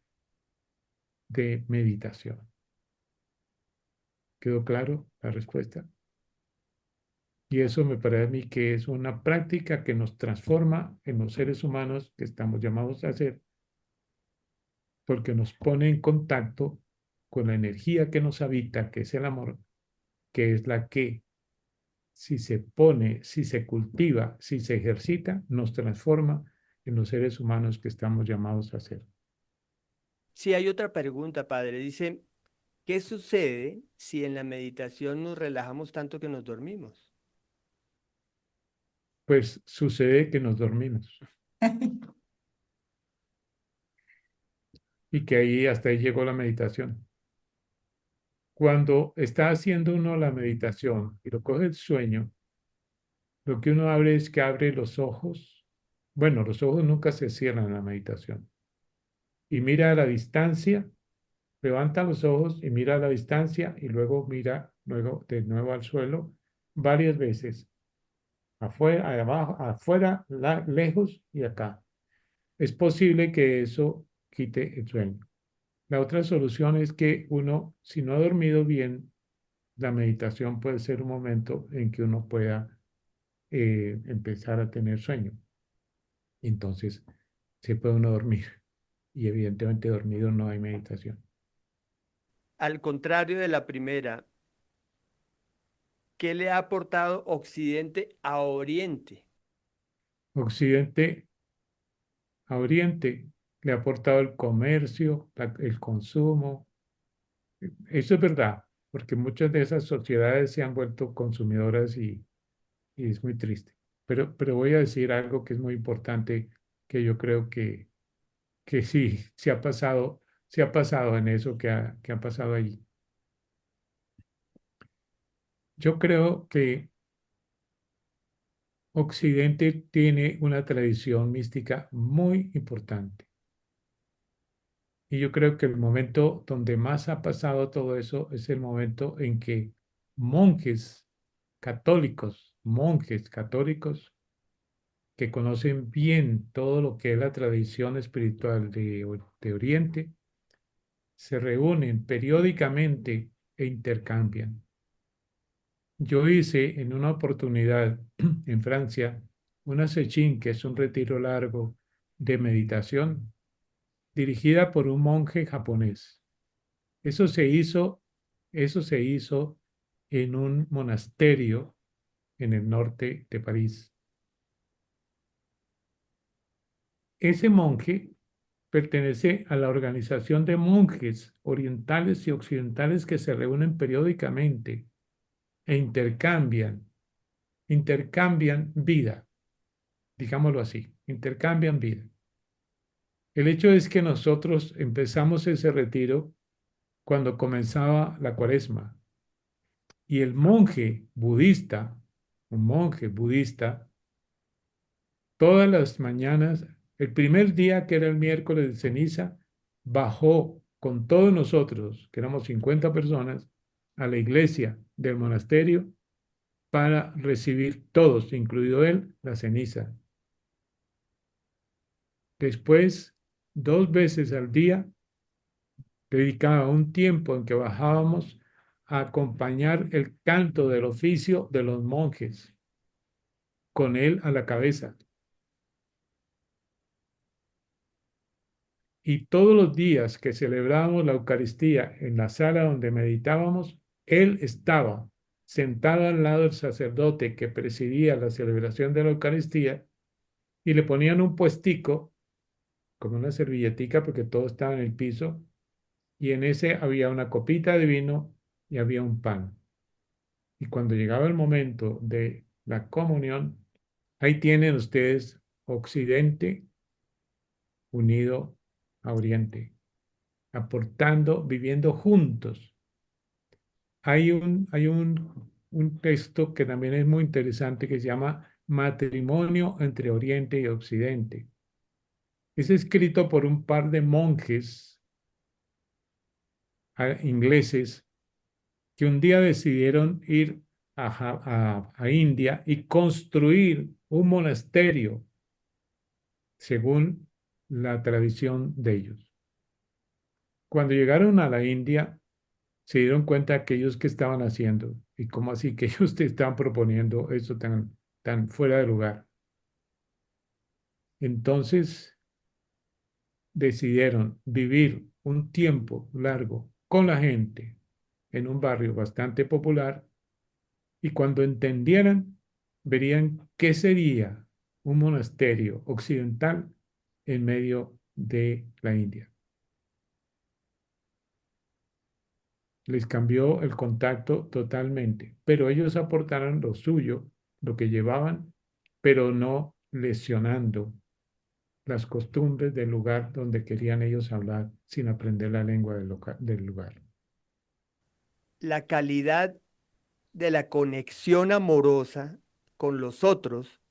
de meditación. ¿Quedó claro la respuesta? Y eso me parece a mí que es una práctica que nos transforma en los seres humanos que estamos llamados a hacer, porque nos pone en contacto con la energía que nos habita, que es el amor, que es la que, si se pone, si se cultiva, si se ejercita, nos transforma en los seres humanos que estamos llamados a ser. Sí, hay otra pregunta, padre. Dice, ¿qué sucede si en la meditación nos relajamos tanto que nos dormimos? Pues sucede que nos dormimos y que ahí hasta ahí llegó la meditación. Cuando está haciendo uno la meditación y lo coge el sueño, lo que uno abre es que abre los ojos. Bueno, los ojos nunca se cierran en la meditación. Y mira a la distancia, levanta los ojos y mira a la distancia y luego mira luego de nuevo al suelo varias veces. Afuera, abajo, afuera, lejos y acá. Es posible que eso quite el sueño. La otra solución es que uno, si no ha dormido bien, la meditación puede ser un momento en que uno pueda empezar a tener sueño. Entonces, se puede uno dormir. Y evidentemente dormido no hay meditación. Al contrario de la primera, ¿qué le ha aportado Occidente a Oriente? Occidente a Oriente le ha aportado el comercio, el consumo. Eso es verdad, porque muchas de esas sociedades se han vuelto consumidoras y es muy triste. Pero voy a decir algo que es muy importante, que yo creo que sí, se ha pasado en eso que ha pasado allí. Yo creo que Occidente tiene una tradición mística muy importante. Y yo creo que el momento donde más ha pasado todo eso es el momento en que monjes católicos que conocen bien todo lo que es la tradición espiritual de Oriente, se reúnen periódicamente e intercambian. Yo hice en una oportunidad en Francia una sechín, que es un retiro largo de meditación, dirigida por un monje japonés. Eso se hizo, eso se hizo en un monasterio en el norte de París. Ese monje pertenece a la organización de monjes orientales y occidentales que se reúnen periódicamente e intercambian vida, digámoslo así, intercambian vida. El hecho es que nosotros empezamos ese retiro cuando comenzaba la cuaresma y el monje budista, un monje budista, todas las mañanas, el primer día que era el miércoles de ceniza, bajó con todos nosotros, que éramos 50 personas, a la iglesia del monasterio para recibir todos, incluido él, la ceniza. Después, 2 veces al día, dedicaba un tiempo en que bajábamos a acompañar el canto del oficio de los monjes, con él a la cabeza. Y todos los días que celebrábamos la Eucaristía en la sala donde meditábamos, él estaba sentado al lado del sacerdote que presidía la celebración de la Eucaristía y le ponían un puestico, como una servilletica, porque todo estaba en el piso, y en ese había una copita de vino y había un pan. Y cuando llegaba el momento de la comunión, ahí tienen ustedes Occidente unido a Oriente, aportando, viviendo juntos. Hay un texto que también es muy interesante que se llama Matrimonio entre Oriente y Occidente. Es escrito por un par de monjes ingleses que un día decidieron ir a India y construir un monasterio según la tradición de ellos. Cuando llegaron a la India, se dieron cuenta aquellos que estaban haciendo y cómo así que ellos te estaban proponiendo eso tan fuera de lugar. Entonces decidieron vivir un tiempo largo con la gente en un barrio bastante popular y cuando entendieran, verían qué sería un monasterio occidental en medio de la India. Les cambió el contacto totalmente, pero ellos aportaron lo suyo, lo que llevaban, pero no lesionando las costumbres del lugar donde querían ellos hablar sin aprender la lengua del lugar. La calidad de la conexión amorosa con los otros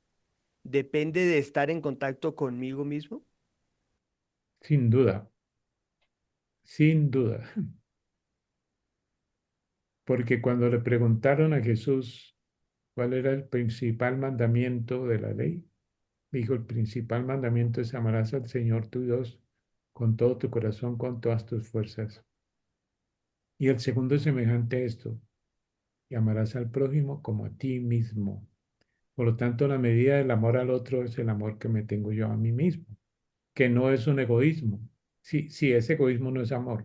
depende de estar en contacto conmigo mismo. Sin duda, sin duda, porque cuando le preguntaron a Jesús cuál era el principal mandamiento de la ley, dijo, el principal mandamiento es amarás al Señor tu Dios con todo tu corazón, con todas tus fuerzas. Y el segundo es semejante a esto, y amarás al prójimo como a ti mismo. Por lo tanto, la medida del amor al otro es el amor que me tengo yo a mí mismo, que no es un egoísmo. Si ese egoísmo no es amor.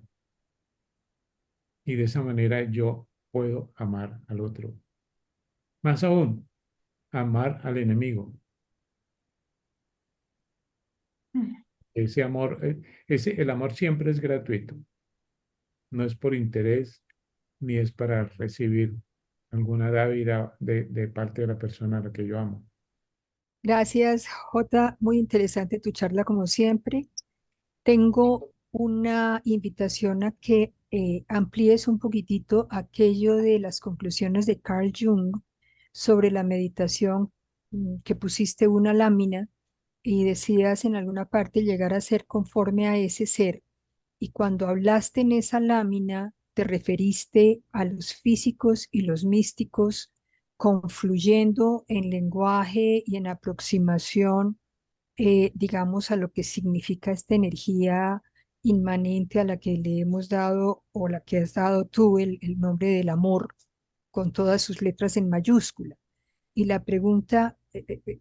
Y de esa manera yo puedo amar al otro. Más aún, amar al enemigo. Ese amor, el amor siempre es gratuito. No es por interés ni es para recibir alguna dávida de parte de la persona a la que yo amo. Gracias, Jota. Muy interesante tu charla como siempre. Tengo una invitación a que amplíes un poquitito aquello de las conclusiones de Carl Jung sobre la meditación, que pusiste una lámina y decías en alguna parte llegar a ser conforme a ese ser. Y cuando hablaste en esa lámina, te referiste a los físicos y los místicos confluyendo en lenguaje y en aproximación, digamos, a lo que significa esta energía inmanente a la que le hemos dado o la que has dado tú el nombre del amor con todas sus letras en mayúscula. Y la pregunta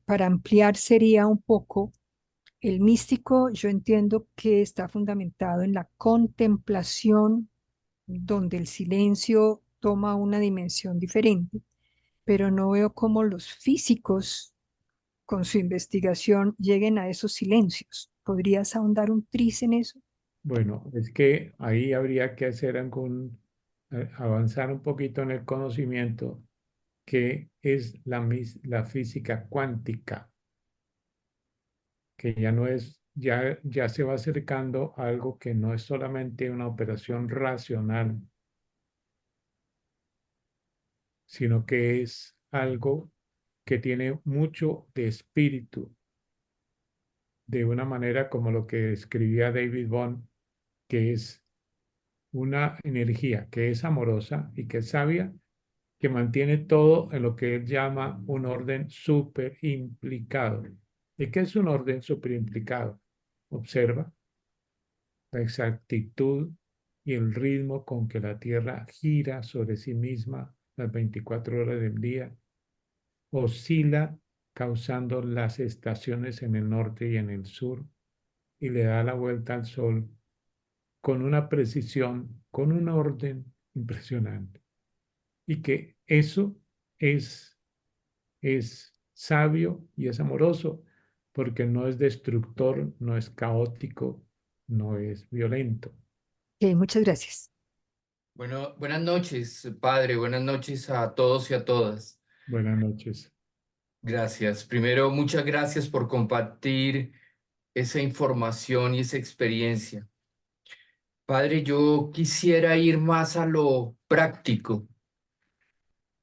para ampliar sería un poco, el místico yo entiendo que está fundamentado en la contemplación, donde el silencio toma una dimensión diferente, pero no veo cómo los físicos con su investigación lleguen a esos silencios. ¿Podrías ahondar un tris en eso? Bueno, es que ahí habría que avanzar un poquito en el conocimiento que es la física cuántica, que ya no es, ya se va acercando a algo que no es solamente una operación racional, sino que es algo que tiene mucho de espíritu, de una manera como lo que escribía David Bohm, que es una energía que es amorosa y que es sabia, que mantiene todo en lo que él llama un orden superimplicado. ¿Y qué es un orden superimplicado? Observa la exactitud y el ritmo con que la Tierra gira sobre sí misma las 24 horas del día, oscila causando las estaciones en el norte y en el sur y le da la vuelta al Sol con una precisión, con un orden impresionante. Y que eso es, es sabio y es amoroso, porque no es destructor, no es caótico, no es violento. Ok, muchas gracias. Bueno, buenas noches, padre. Buenas noches a todos y a todas. Buenas noches. Gracias. Primero, muchas gracias por compartir esa información y esa experiencia. Padre, yo quisiera ir más a lo práctico.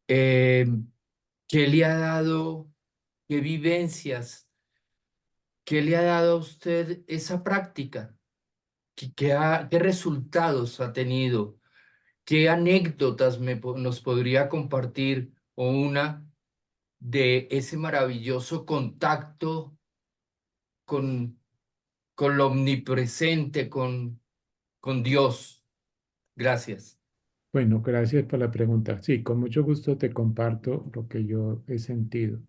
Eh, ¿Qué le ha dado, qué vivencias, qué le ha dado a usted esa práctica? ¿Qué resultados ha tenido? ¿Qué anécdotas nos podría compartir o una de ese maravilloso contacto con, con lo omnipresente, con Dios? Gracias. Bueno, gracias por la pregunta. Sí, con mucho gusto te comparto lo que yo he sentido.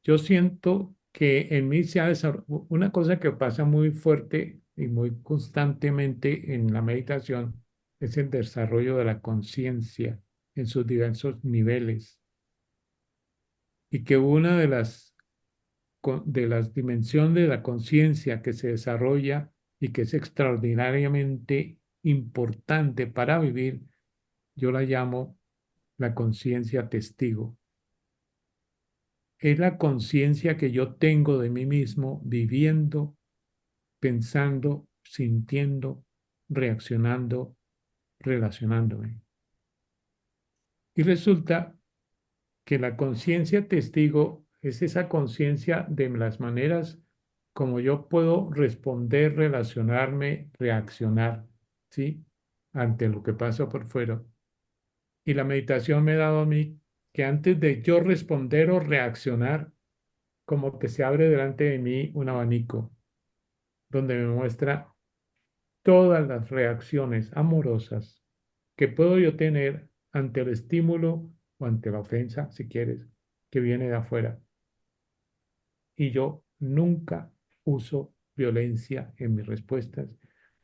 Yo siento que en mí se ha desarrollado una cosa que pasa muy fuerte y muy constantemente en la meditación, es el desarrollo de la conciencia en sus diversos niveles. Y que una de las dimensiones de la conciencia que se desarrolla y que es extraordinariamente importante para vivir, yo la llamo la conciencia testigo. Es la conciencia que yo tengo de mí mismo viviendo, pensando, sintiendo, reaccionando, relacionándome. Y resulta que la conciencia testigo es esa conciencia de las maneras como yo puedo responder, relacionarme, reaccionar, ¿sí? Ante lo que pasa por fuera. Y la meditación me ha dado a mí que antes de yo responder o reaccionar, como que se abre delante de mí un abanico donde me muestra todas las reacciones amorosas que puedo yo tener ante el estímulo o ante la ofensa, si quieres, que viene de afuera. Y yo nunca uso violencia en mis respuestas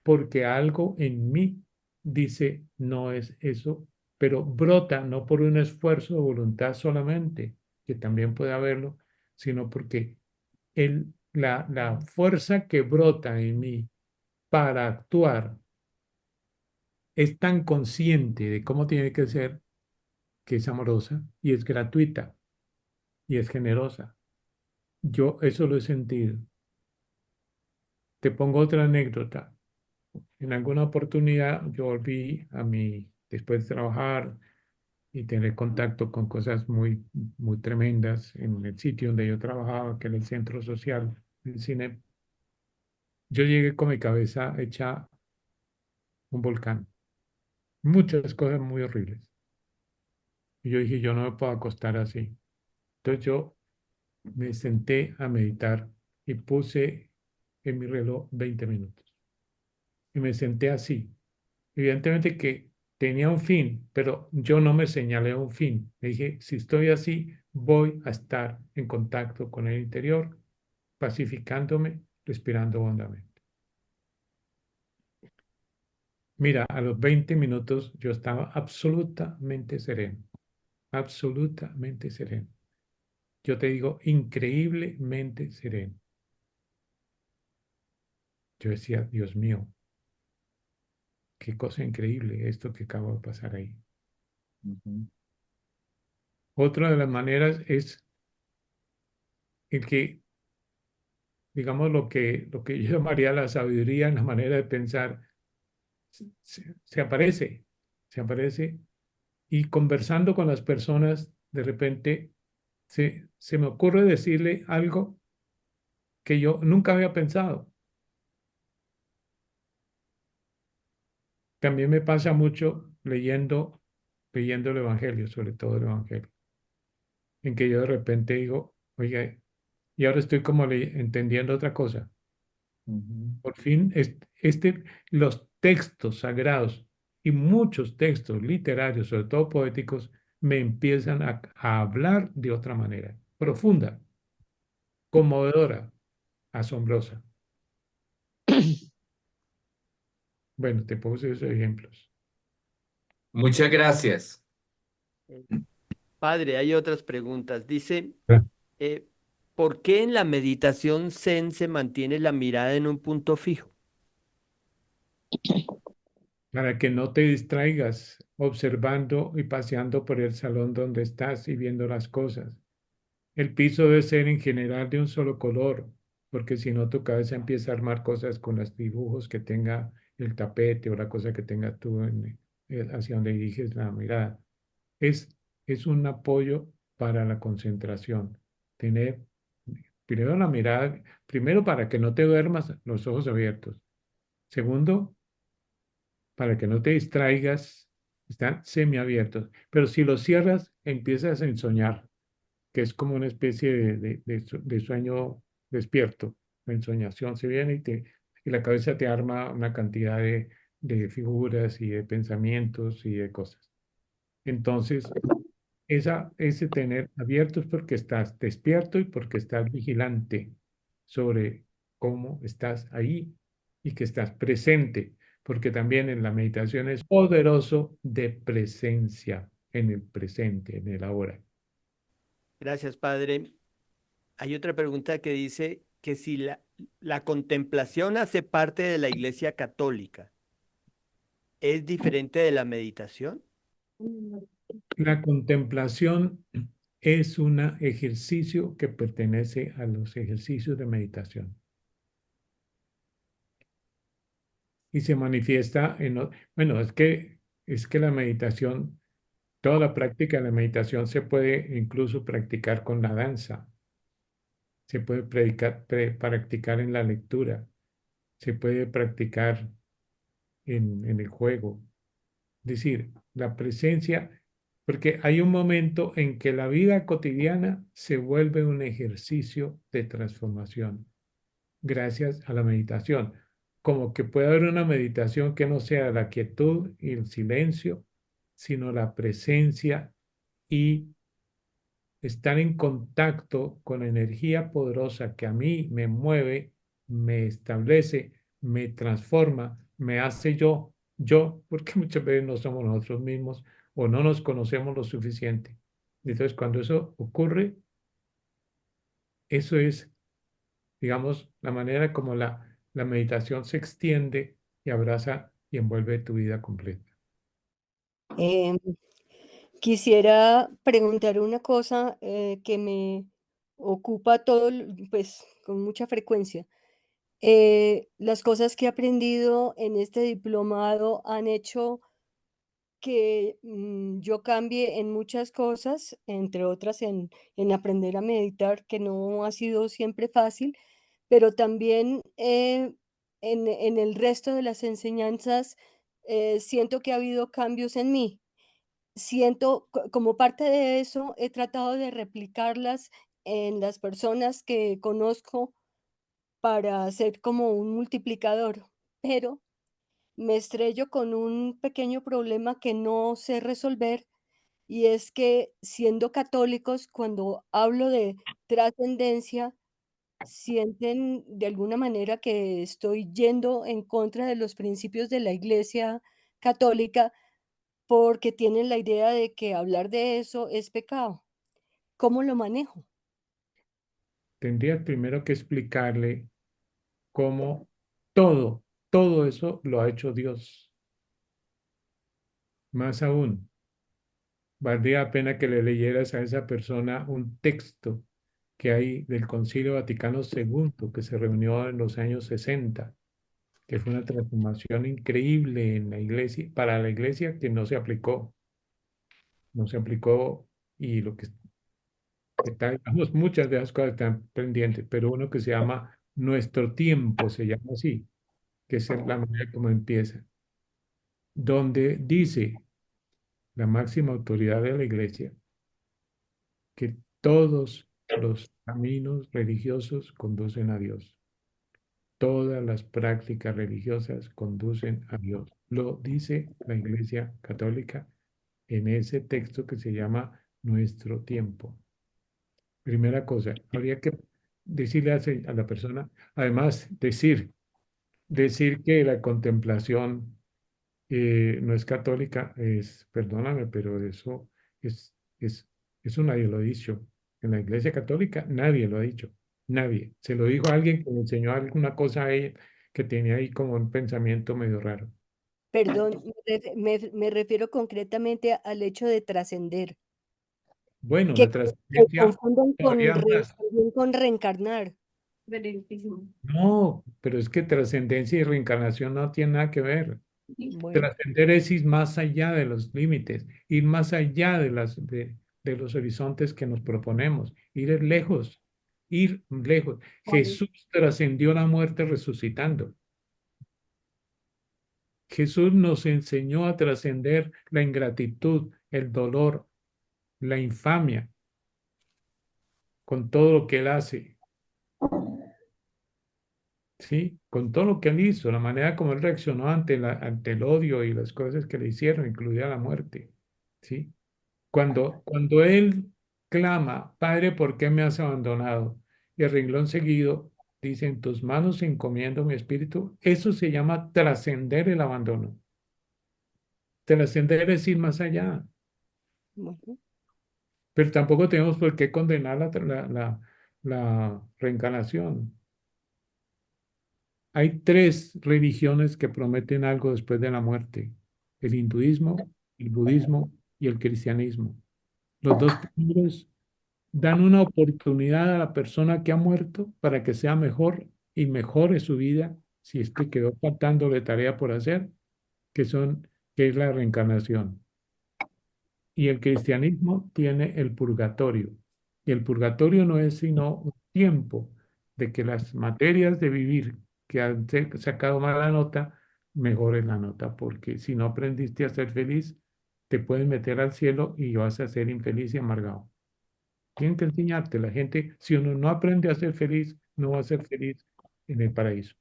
porque algo en mí dice no es eso, pero brota no por un esfuerzo de voluntad solamente, que también puede haberlo, sino porque la fuerza que brota en mí para actuar es tan consciente de cómo tiene que ser, que es amorosa y es gratuita y es generosa. Yo eso lo he sentido. Te pongo otra anécdota. En alguna oportunidad yo volví después de trabajar y tener contacto con cosas muy, muy tremendas en el sitio donde yo trabajaba, que era el centro social del cine. Yo llegué con mi cabeza hecha un volcán. Muchas cosas muy horribles. Y yo dije, yo no me puedo acostar así. Entonces yo me senté a meditar y puse en mi reloj 20 minutos. Y me senté así. Evidentemente que tenía un fin, pero yo no me señalé un fin. Me dije, si estoy así, voy a estar en contacto con el interior, pacificándome, respirando hondamente. Mira, a los 20 minutos yo estaba absolutamente sereno, absolutamente sereno. Yo te digo, increíblemente sereno. Yo decía, Dios mío, qué cosa increíble esto que acaba de pasar ahí. Otra de las maneras es el que, digamos, lo que yo llamaría la sabiduría en la manera de pensar, se aparece, se aparece y conversando con las personas, de repente se me ocurre decirle algo que yo nunca había pensado. también me pasa mucho leyendo el Evangelio, sobre todo el Evangelio, en que yo de repente digo, oye, y ahora estoy como entendiendo otra cosa. Ujú. Por fin, los textos sagrados y muchos textos literarios, sobre todo poéticos, me empiezan a hablar de otra manera, profunda, conmovedora, asombrosa. Bueno, te puse esos ejemplos. Muchas gracias. Eh, Padre, hay otras preguntas. Dice, Ah, eh, ¿por qué en la meditación Zen se mantiene la mirada en un punto fijo? Para que no te distraigas observando y paseando por el salón donde estás y viendo las cosas. El piso debe ser en general de un solo color, porque si no tu cabeza empieza a armar cosas con los dibujos que tenga el tapete o la cosa que tengas tú hacia donde diriges la mirada. Es, es un apoyo para la concentración. Tener primero la mirada, primero para que no te duermas los ojos abiertos. Segundo, para que no te distraigas, están semiabiertos. Pero si los cierras, empiezas a ensoñar, que es como una especie de sueño despierto. La ensoñación se viene y la cabeza te arma una cantidad de figuras y de pensamientos y de cosas. Entonces, ese tener abierto es porque estás despierto y porque estás vigilante sobre cómo estás ahí y que estás presente, porque también en la meditación es poderoso de presencia en el presente, en el ahora. Gracias, Padre. Hay otra pregunta que dice que si la contemplación hace parte de la Iglesia Católica, ¿es diferente de la meditación? La contemplación es un ejercicio que pertenece a los ejercicios de meditación y se manifiesta bueno, es que la meditación, toda la práctica de la meditación se puede incluso practicar con la danza, se puede practicar en la lectura, se puede practicar en el juego. Es decir, la presencia, porque hay un momento en que la vida cotidiana se vuelve un ejercicio de transformación gracias a la meditación. Como que puede haber una meditación que no sea la quietud y el silencio, sino la presencia y estar en contacto con la energía poderosa que a mí me mueve, me establece, me transforma, me hace yo, porque muchas veces no somos nosotros mismos o no nos conocemos lo suficiente. Entonces, cuando eso ocurre, eso es, digamos, la manera como la meditación se extiende y abraza y envuelve tu vida completa. Em, Quisiera preguntar una cosa que me ocupa pues, con mucha frecuencia. Las cosas que he aprendido en este diplomado han hecho que yo cambie en muchas cosas, entre otras en aprender a meditar, que no ha sido siempre fácil, pero también en el resto de las enseñanzas siento que ha habido cambios en mí. Siento, como parte de eso, he tratado de replicarlas en las personas que conozco para ser como un multiplicador, pero me estrello con un pequeño problema que no sé resolver, y es que siendo católicos, cuando hablo de trascendencia, sienten de alguna manera que estoy yendo en contra de los principios de la Iglesia católica, porque tienen la idea de que hablar de eso es pecado. ¿Cómo lo manejo? Tendrías primero que explicarle cómo todo eso lo ha hecho Dios. Más aún, valdría la pena que le leyeras a esa persona un texto que hay del Concilio Vaticano II, que se reunió en los años 60, que fue una transformación increíble en la iglesia, para la iglesia que no se aplicó y lo que está, digamos, muchas de las cosas están pendientes, pero uno que se llama Nuestro Tiempo, se llama así, que es la manera como empieza. donde dice la máxima autoridad de la iglesia que todos los caminos religiosos conducen a Dios. Todas las prácticas religiosas conducen a Dios. Lo dice la Iglesia Católica en ese texto que se llama Nuestro Tiempo. Primera cosa, habría que decirle a la persona, además decir que la contemplación no es católica, perdóname, pero es, es, eso nadie lo ha dicho. En la Iglesia Católica nadie lo ha dicho. Nadie. Se lo dijo a alguien que le enseñó alguna cosa a ella que tenía ahí como un pensamiento medio raro. Perdón, me refiero concretamente al hecho de trascender, Bueno, que la se trascendencia confunden todavía más. también con reencarnar. No, pero es que trascendencia y reencarnación no tienen nada que ver. Bueno, Trascender es ir más allá de los límites, ir más allá de los horizontes que nos proponemos, ir lejos, ir lejos. Jesús trascendió la muerte resucitando. Jesús nos enseñó a trascender la ingratitud, el dolor, la infamia, con todo lo que Él hace, ¿sí? Con todo lo que Él hizo, la manera como Él reaccionó ante el odio y las cosas que le hicieron, incluida la muerte, ¿sí? Cuando él clama, Padre, ¿por qué me has abandonado? Y el renglón seguido dice, en tus manos encomiendo mi espíritu. Eso se llama trascender el abandono. Trascender es ir más allá, bueno, pero tampoco tenemos por qué condenar la reencarnación. Hay tres religiones que prometen algo después de la muerte: el hinduismo, el budismo y el cristianismo. Los dos primeros dan una oportunidad a la persona que ha muerto para que sea mejor y mejore su vida si es que quedó faltándole tarea por hacer, que es la reencarnación. Y el cristianismo tiene el purgatorio. Y el purgatorio no es sino un tiempo de que las materias de vivir que han sacado mala nota, mejoren la nota, porque si no aprendiste a ser feliz, te pueden meter al cielo y vas a ser infeliz y amargado. Tienen que enseñarte. La gente, si uno no aprende a ser feliz, no va a ser feliz en el paraíso.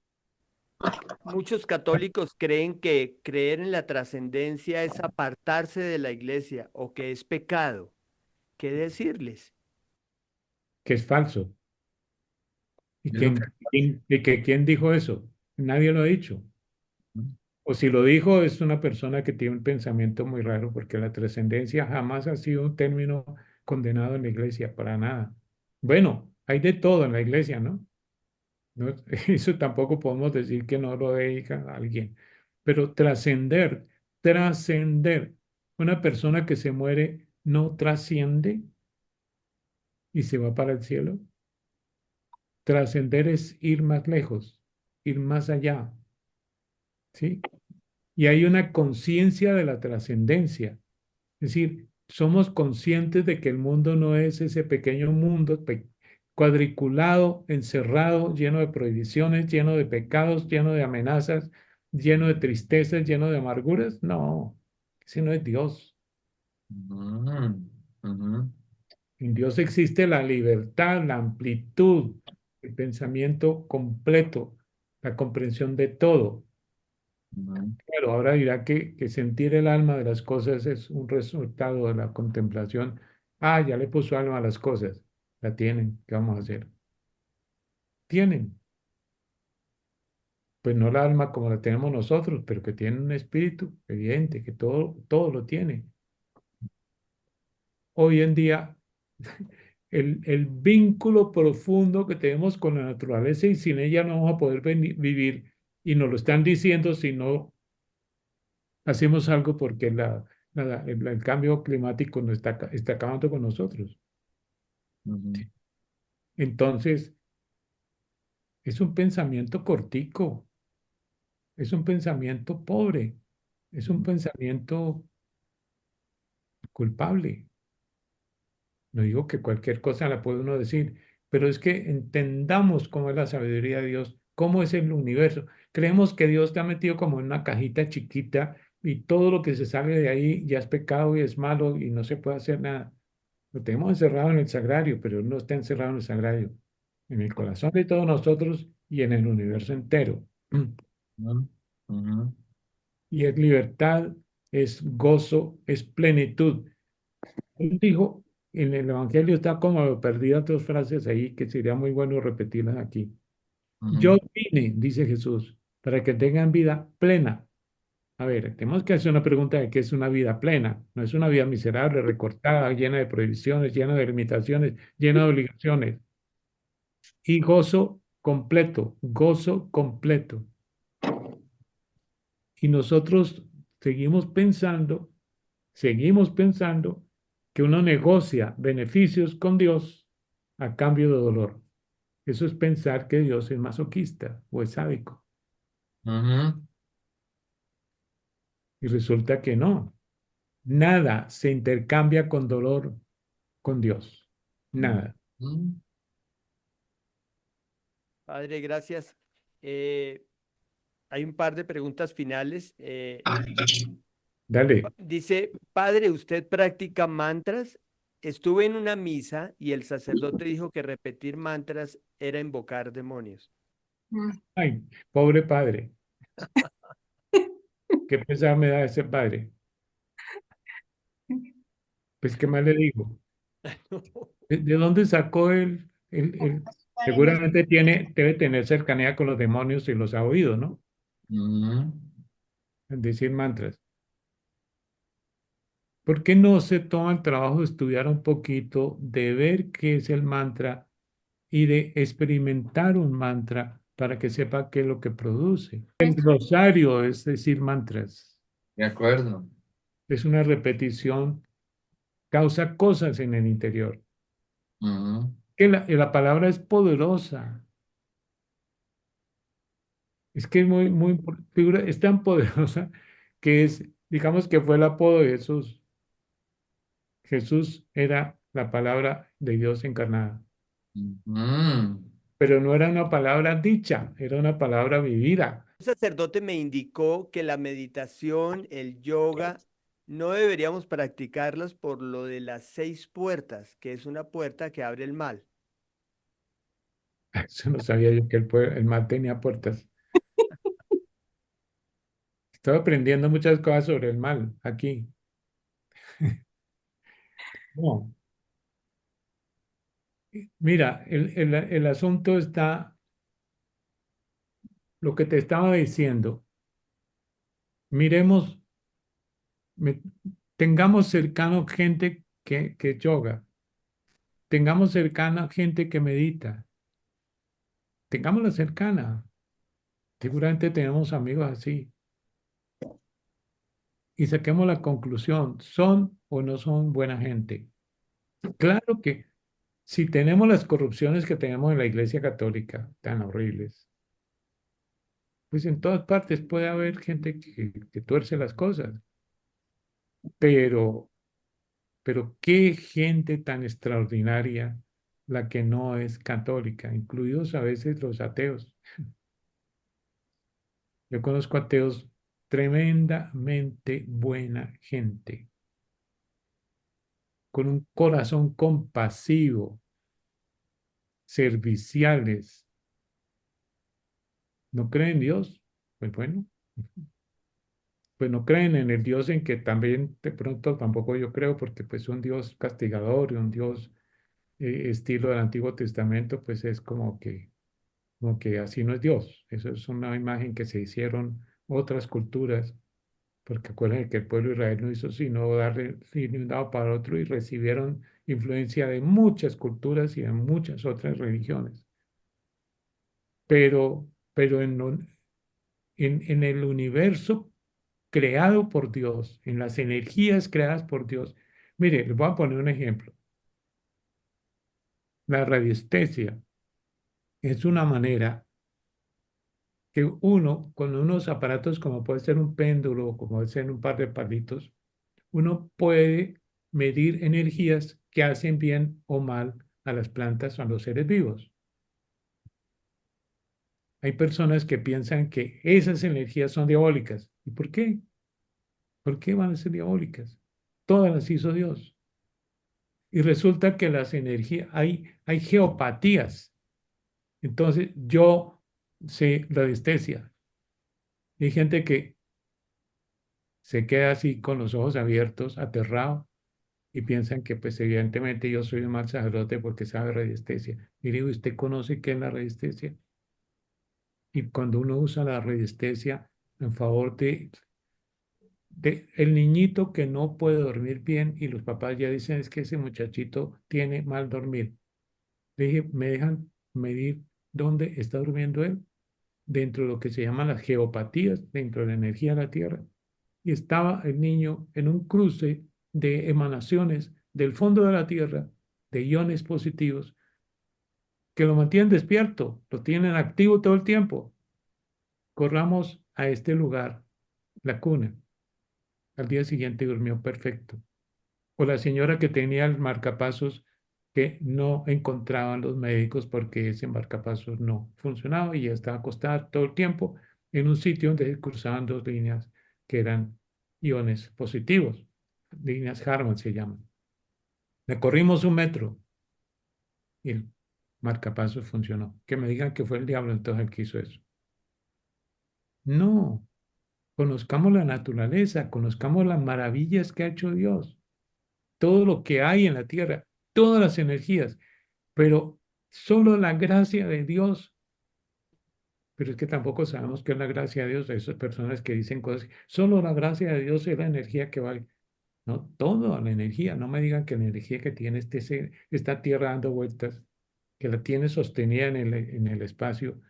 Muchos católicos creen que creer en la trascendencia es apartarse de la iglesia o que es pecado. ¿Qué decirles? Que es falso. ¿Y Es lo que... quién dijo eso? Nadie lo ha dicho. O si lo dijo, es una persona que tiene un pensamiento muy raro, porque la trascendencia jamás ha sido un término condenado en la iglesia, para nada. Bueno, hay de todo en la iglesia, ¿no? Eso tampoco podemos decir que no lo diga alguien. Pero trascender. Una persona que se muere no trasciende y se va para el cielo. Trascender es ir más lejos, ir más allá, ¿sí? Y hay una conciencia de la trascendencia. Es decir, somos conscientes de que el mundo no es ese pequeño mundo cuadriculado, encerrado, lleno de prohibiciones, lleno de pecados, lleno de amenazas, lleno de tristezas, lleno de amarguras. No, ese no es Dios. Mm, ujú, En Dios existe la libertad, la amplitud, el pensamiento completo, la comprensión de todo. ujú. Claro, ahora dirá que sentir el alma de las cosas es un resultado de la contemplación. Ah, ya le puso alma a las cosas. La tienen. ¿Qué vamos a hacer? Tienen. Pues no la alma como la tenemos nosotros, pero que tiene un espíritu evidente, que todo lo tiene. Hoy en día, el vínculo profundo que tenemos con la naturaleza, y sin ella no vamos a poder vivir, y nos lo están diciendo si no hacemos algo, porque el cambio climático nos está acabando con nosotros. Ujú, Entonces, es un pensamiento cortico, es un pensamiento pobre, es un pensamiento culpable. No digo que cualquier cosa la puede uno decir, pero es que entendamos cómo es la sabiduría de Dios, cómo es el universo. Creemos que Dios te ha metido como en una cajita chiquita y todo lo que se sale de ahí ya es pecado y es malo y no se puede hacer nada. Lo tenemos encerrado en el sagrario, pero Él no está encerrado en el sagrario, en el corazón de todos nosotros y en el universo entero. Ujú, ujú, Y es libertad, es gozo, es plenitud. Él dijo, en el Evangelio está como perdidas dos frases ahí que sería muy bueno repetirlas aquí. Yo ujú, vine, dice Jesús, para que tengan vida plena. A ver, tenemos que hacer una pregunta de qué es una vida plena. No es una vida miserable, recortada, llena de prohibiciones, llena de limitaciones, llena de obligaciones. Y gozo completo, gozo completo. Y nosotros seguimos pensando que uno negocia beneficios con Dios a cambio de dolor. Eso es pensar que Dios es masoquista o es sádico. ujú, Y resulta que no. Nada se intercambia con dolor con Dios. Nada. ujú. Padre, gracias. Eh, Hay un par de preguntas finales. Dale. Dice, Padre, ¿usted practica mantras? Estuve en una misa y el sacerdote dijo que repetir mantras era invocar demonios. Ay, pobre padre. ¿Qué pesar me da ese padre? Pues, ¿qué más le digo? ¿De dónde sacó seguramente debe tener cercanía con los demonios y los ha oído, ¿no? Ujú. Decir mantras. ¿Por qué no se toma el trabajo de estudiar un poquito, de ver qué es el mantra y de experimentar un mantra para que sepa qué es lo que produce? El rosario es decir mantras. De acuerdo. Es una repetición, causa cosas en el interior. Ujú. Que la palabra es poderosa. Es que es es tan poderosa que es, digamos que fue el apodo de Jesús. Jesús era la palabra de Dios encarnada, Ujú. pero no era una palabra dicha, era una palabra vivida. Un sacerdote me indicó que la meditación, el yoga, no deberíamos practicarlos por lo de las 6 puertas, que es una puerta que abre el mal. Eso no sabía yo que el mal tenía puertas. Estoy aprendiendo muchas cosas sobre el mal aquí. No, mira, el asunto está, lo que te estaba diciendo, miremos, me- tengamos cercano gente que yoga, tengamos cercana gente que medita, tengámosla cercana. Seguramente tenemos amigos así. Y saquemos la conclusión, ¿son o no son buena gente? Claro que si tenemos las corrupciones que tenemos en la Iglesia Católica, tan horribles, pues en todas partes puede haber gente que tuerce las cosas, pero, pero qué gente tan extraordinaria la que no es católica, incluidos a veces los ateos. Yo conozco ateos tremendamente buena gente, con un corazón compasivo, serviciales. ¿No creen en Dios? Pues bueno, pues no creen en el Dios en que también de pronto tampoco yo creo, porque pues un Dios castigador y un Dios estilo del Antiguo Testamento, pues es como que así no es Dios. Eso es una imagen que se hicieron otras culturas, porque acuérdense que el pueblo de Israel no hizo sino darle de un lado para otro y recibieron influencia de muchas culturas y de muchas otras religiones. Pero en el universo creado por Dios, en las energías creadas por Dios. Mire, les voy a poner un ejemplo. La radiestesia es una manera que uno, con unos aparatos como puede ser un péndulo, como puede ser un par de palitos, uno puede medir energías que hacen bien o mal a las plantas o a los seres vivos. Hay personas que piensan que esas energías son diabólicas. ¿Y por qué? ¿Por qué van a ser diabólicas? Todas las hizo Dios. Y resulta que las energías, hay geopatías. Entonces, yo sé radiestesia. Hay gente que se queda así con los ojos abiertos, aterrado, y piensan que, pues, evidentemente yo soy un mal sacerdote porque sabe radiestesia. Y digo, ¿usted conoce qué es la radiestesia? Y cuando uno usa la radiestesia en favor de el niñito que no puede dormir bien y los papás ya dicen, es que ese muchachito tiene mal dormir. Le dije, ¿me dejan medir dónde está durmiendo él? Dentro de lo que se llaman las geopatías, dentro de la energía de la Tierra. Y estaba el niño en un cruce de emanaciones del fondo de la Tierra, de iones positivos, que lo mantienen despierto, lo tienen activo todo el tiempo. Corramos a este lugar, la cuna. Al día siguiente durmió perfecto. O la señora que tenía el marcapasos que no encontraban los médicos porque ese marcapasos no funcionaba y ya estaba acostada todo el tiempo en un sitio donde se cruzaban dos líneas que eran iones positivos, líneas Harman se llaman. Le corrimos 1 metro y el marcapasos funcionó. Que me digan que fue el diablo entonces el que hizo eso. No, conozcamos la naturaleza, conozcamos las maravillas que ha hecho Dios, todo lo que hay en la tierra, todas las energías, pero solo la gracia de Dios. Pero es que tampoco sabemos qué es la gracia de Dios. Hay esas personas que dicen cosas, solo la gracia de Dios es la energía que vale. No, toda la energía. No me digan que la energía que tiene esta tierra dando vueltas, que la tiene sostenida en el espacio,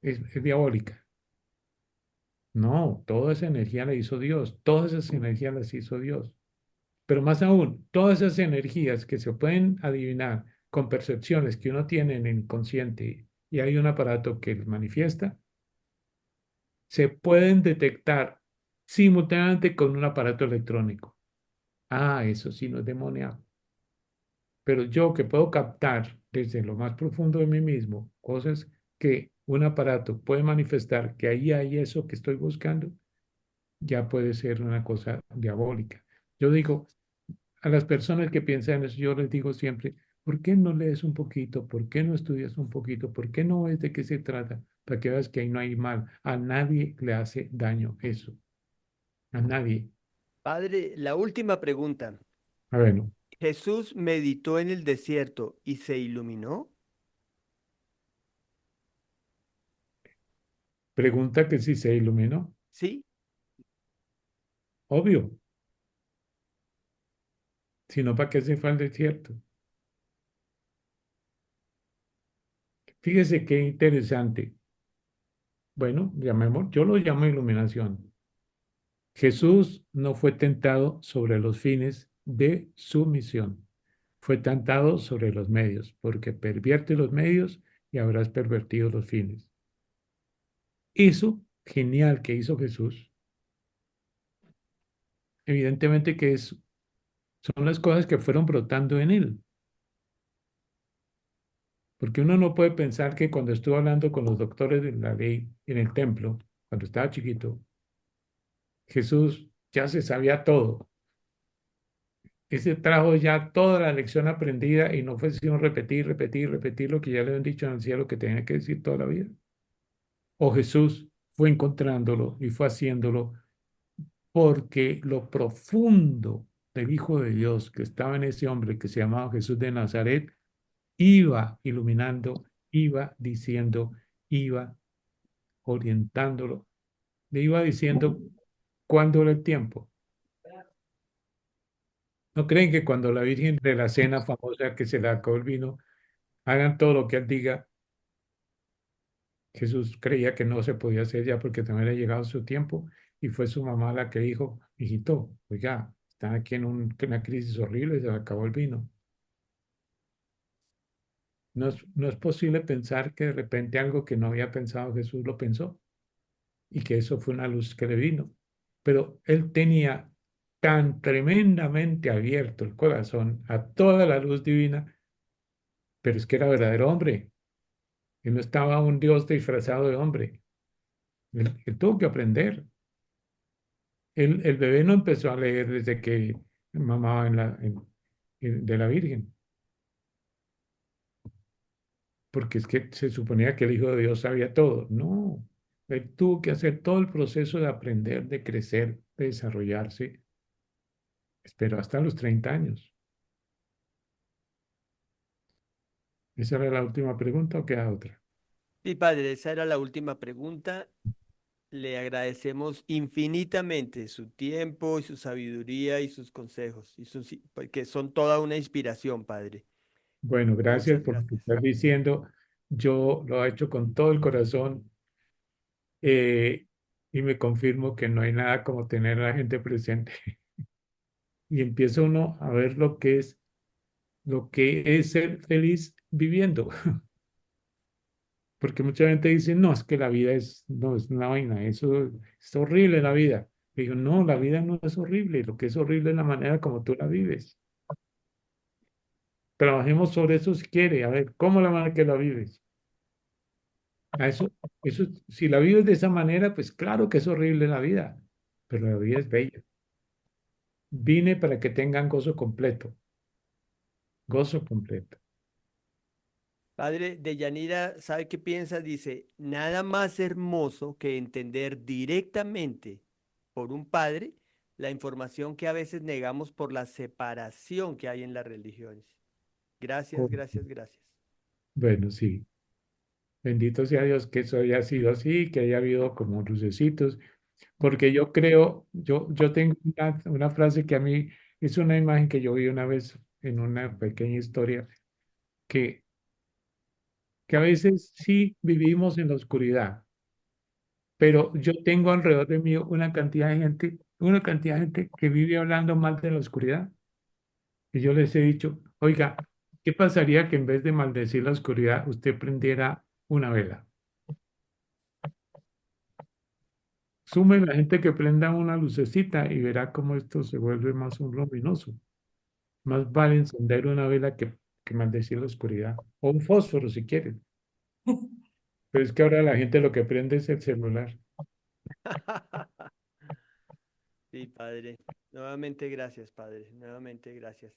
es diabólica. No, toda esa energía la hizo Dios. Todas esas energías las hizo Dios. Pero más aún, todas esas energías que se pueden adivinar con percepciones que uno tiene en el inconsciente y hay un aparato que las manifiesta, se pueden detectar simultáneamente con un aparato electrónico. Ah, eso sí no es demoníaco. Pero yo que puedo captar desde lo más profundo de mí mismo cosas que un aparato puede manifestar, que ahí hay eso que estoy buscando, ya puede ser una cosa diabólica. Yo digo, a las personas que piensan eso, yo les digo siempre, ¿por qué no lees un poquito? ¿Por qué no estudias un poquito? ¿Por qué no ves de qué se trata? Para que veas que ahí no hay mal. A nadie le hace daño eso. A nadie. Padre, la última pregunta. A ver, no. ¿Jesús meditó en el desierto y se iluminó? Pregunta que si se iluminó. Sí. Obvio. Si no, ¿para qué se fue al desierto? Fíjese qué interesante. Bueno, yo lo llamo iluminación. Jesús no fue tentado sobre los fines de su misión. Fue tentado sobre los medios, porque pervierte los medios y habrás pervertido los fines. Eso genial que hizo Jesús, evidentemente que son las cosas que fueron brotando en él. Porque uno no puede pensar que cuando estuvo hablando con los doctores de la ley en el templo, cuando estaba chiquito, Jesús ya se sabía todo. Ese trajo ya toda la lección aprendida y no fue sino repetir, repetir, repetir lo que ya le habían dicho en el cielo que tenía que decir toda la vida. O Jesús fue encontrándolo y fue haciéndolo porque lo profundo del Hijo de Dios que estaba en ese hombre que se llamaba Jesús de Nazaret iba iluminando, iba diciendo, iba orientándolo, le iba diciendo cuándo era el tiempo. ¿No creen que cuando la Virgen de la cena famosa que se le acabó el vino, hagan todo lo que él diga? Jesús creía que no se podía hacer ya porque también había llegado su tiempo y fue su mamá la que dijo, hijito, oiga, están aquí en una crisis horrible, se le acabó el vino. No es posible pensar que de repente algo que no había pensado Jesús lo pensó y que eso fue una luz que le vino. Pero él tenía tan tremendamente abierto el corazón a toda la luz divina, pero es que era verdadero hombre. Él no estaba un Dios disfrazado de hombre. Él tuvo que aprender. el bebé no empezó a leer desde que mamaba de la Virgen, porque es que se suponía que el Hijo de Dios sabía todo. No, él tuvo que hacer todo el proceso de aprender, de crecer, de desarrollarse. Esperó hasta los 30 años. ¿Esa era la última pregunta o queda otra? Sí, padre, esa era la última pregunta. Le agradecemos infinitamente su tiempo y su sabiduría y sus consejos, porque son toda una inspiración, padre. Bueno, gracias Muchas por lo que gracias. estás diciendo. Yo lo he hecho con todo el corazón, eh, y me confirmo que no hay nada como tener a la gente presente. Y empieza uno a ver lo que es ser feliz viviendo. Porque mucha gente dice, no, es que la vida no, es una vaina, eso es horrible la vida. Y digo, no, la vida no es horrible, lo que es horrible es la manera como tú la vives. Trabajemos sobre eso si quiere, a ver, ¿cómo la manera que la vives? A si la vives de esa manera, pues claro que es horrible la vida, pero la vida es bella. Vine para que tengan gozo completo, gozo completo. Padre, Deyanira, ¿sabe qué piensa? Dice, nada más hermoso que entender directamente por un padre la información que a veces negamos por la separación que hay en las religiones. Gracias, Co- gracias, gracias. Bueno, sí, bendito sea Dios que eso haya sido así, que haya habido como lucecitos, porque yo creo, yo tengo una frase que a mí es una imagen que yo vi una vez en una pequeña historia, que, que a veces sí vivimos en la oscuridad, pero yo tengo alrededor de mí una cantidad de gente que vive hablando mal de la oscuridad. Y yo les he dicho, oiga, ¿qué pasaría que en vez de maldecir la oscuridad, usted prendiera una vela? Sume la gente que prenda una lucecita y verá cómo esto se vuelve más luminoso. Más vale encender una vela que maldecir la oscuridad. O un fósforo si quieren. Pero es que ahora la gente lo que prende es el celular. Sí, padre. Nuevamente gracias, padre. Nuevamente gracias.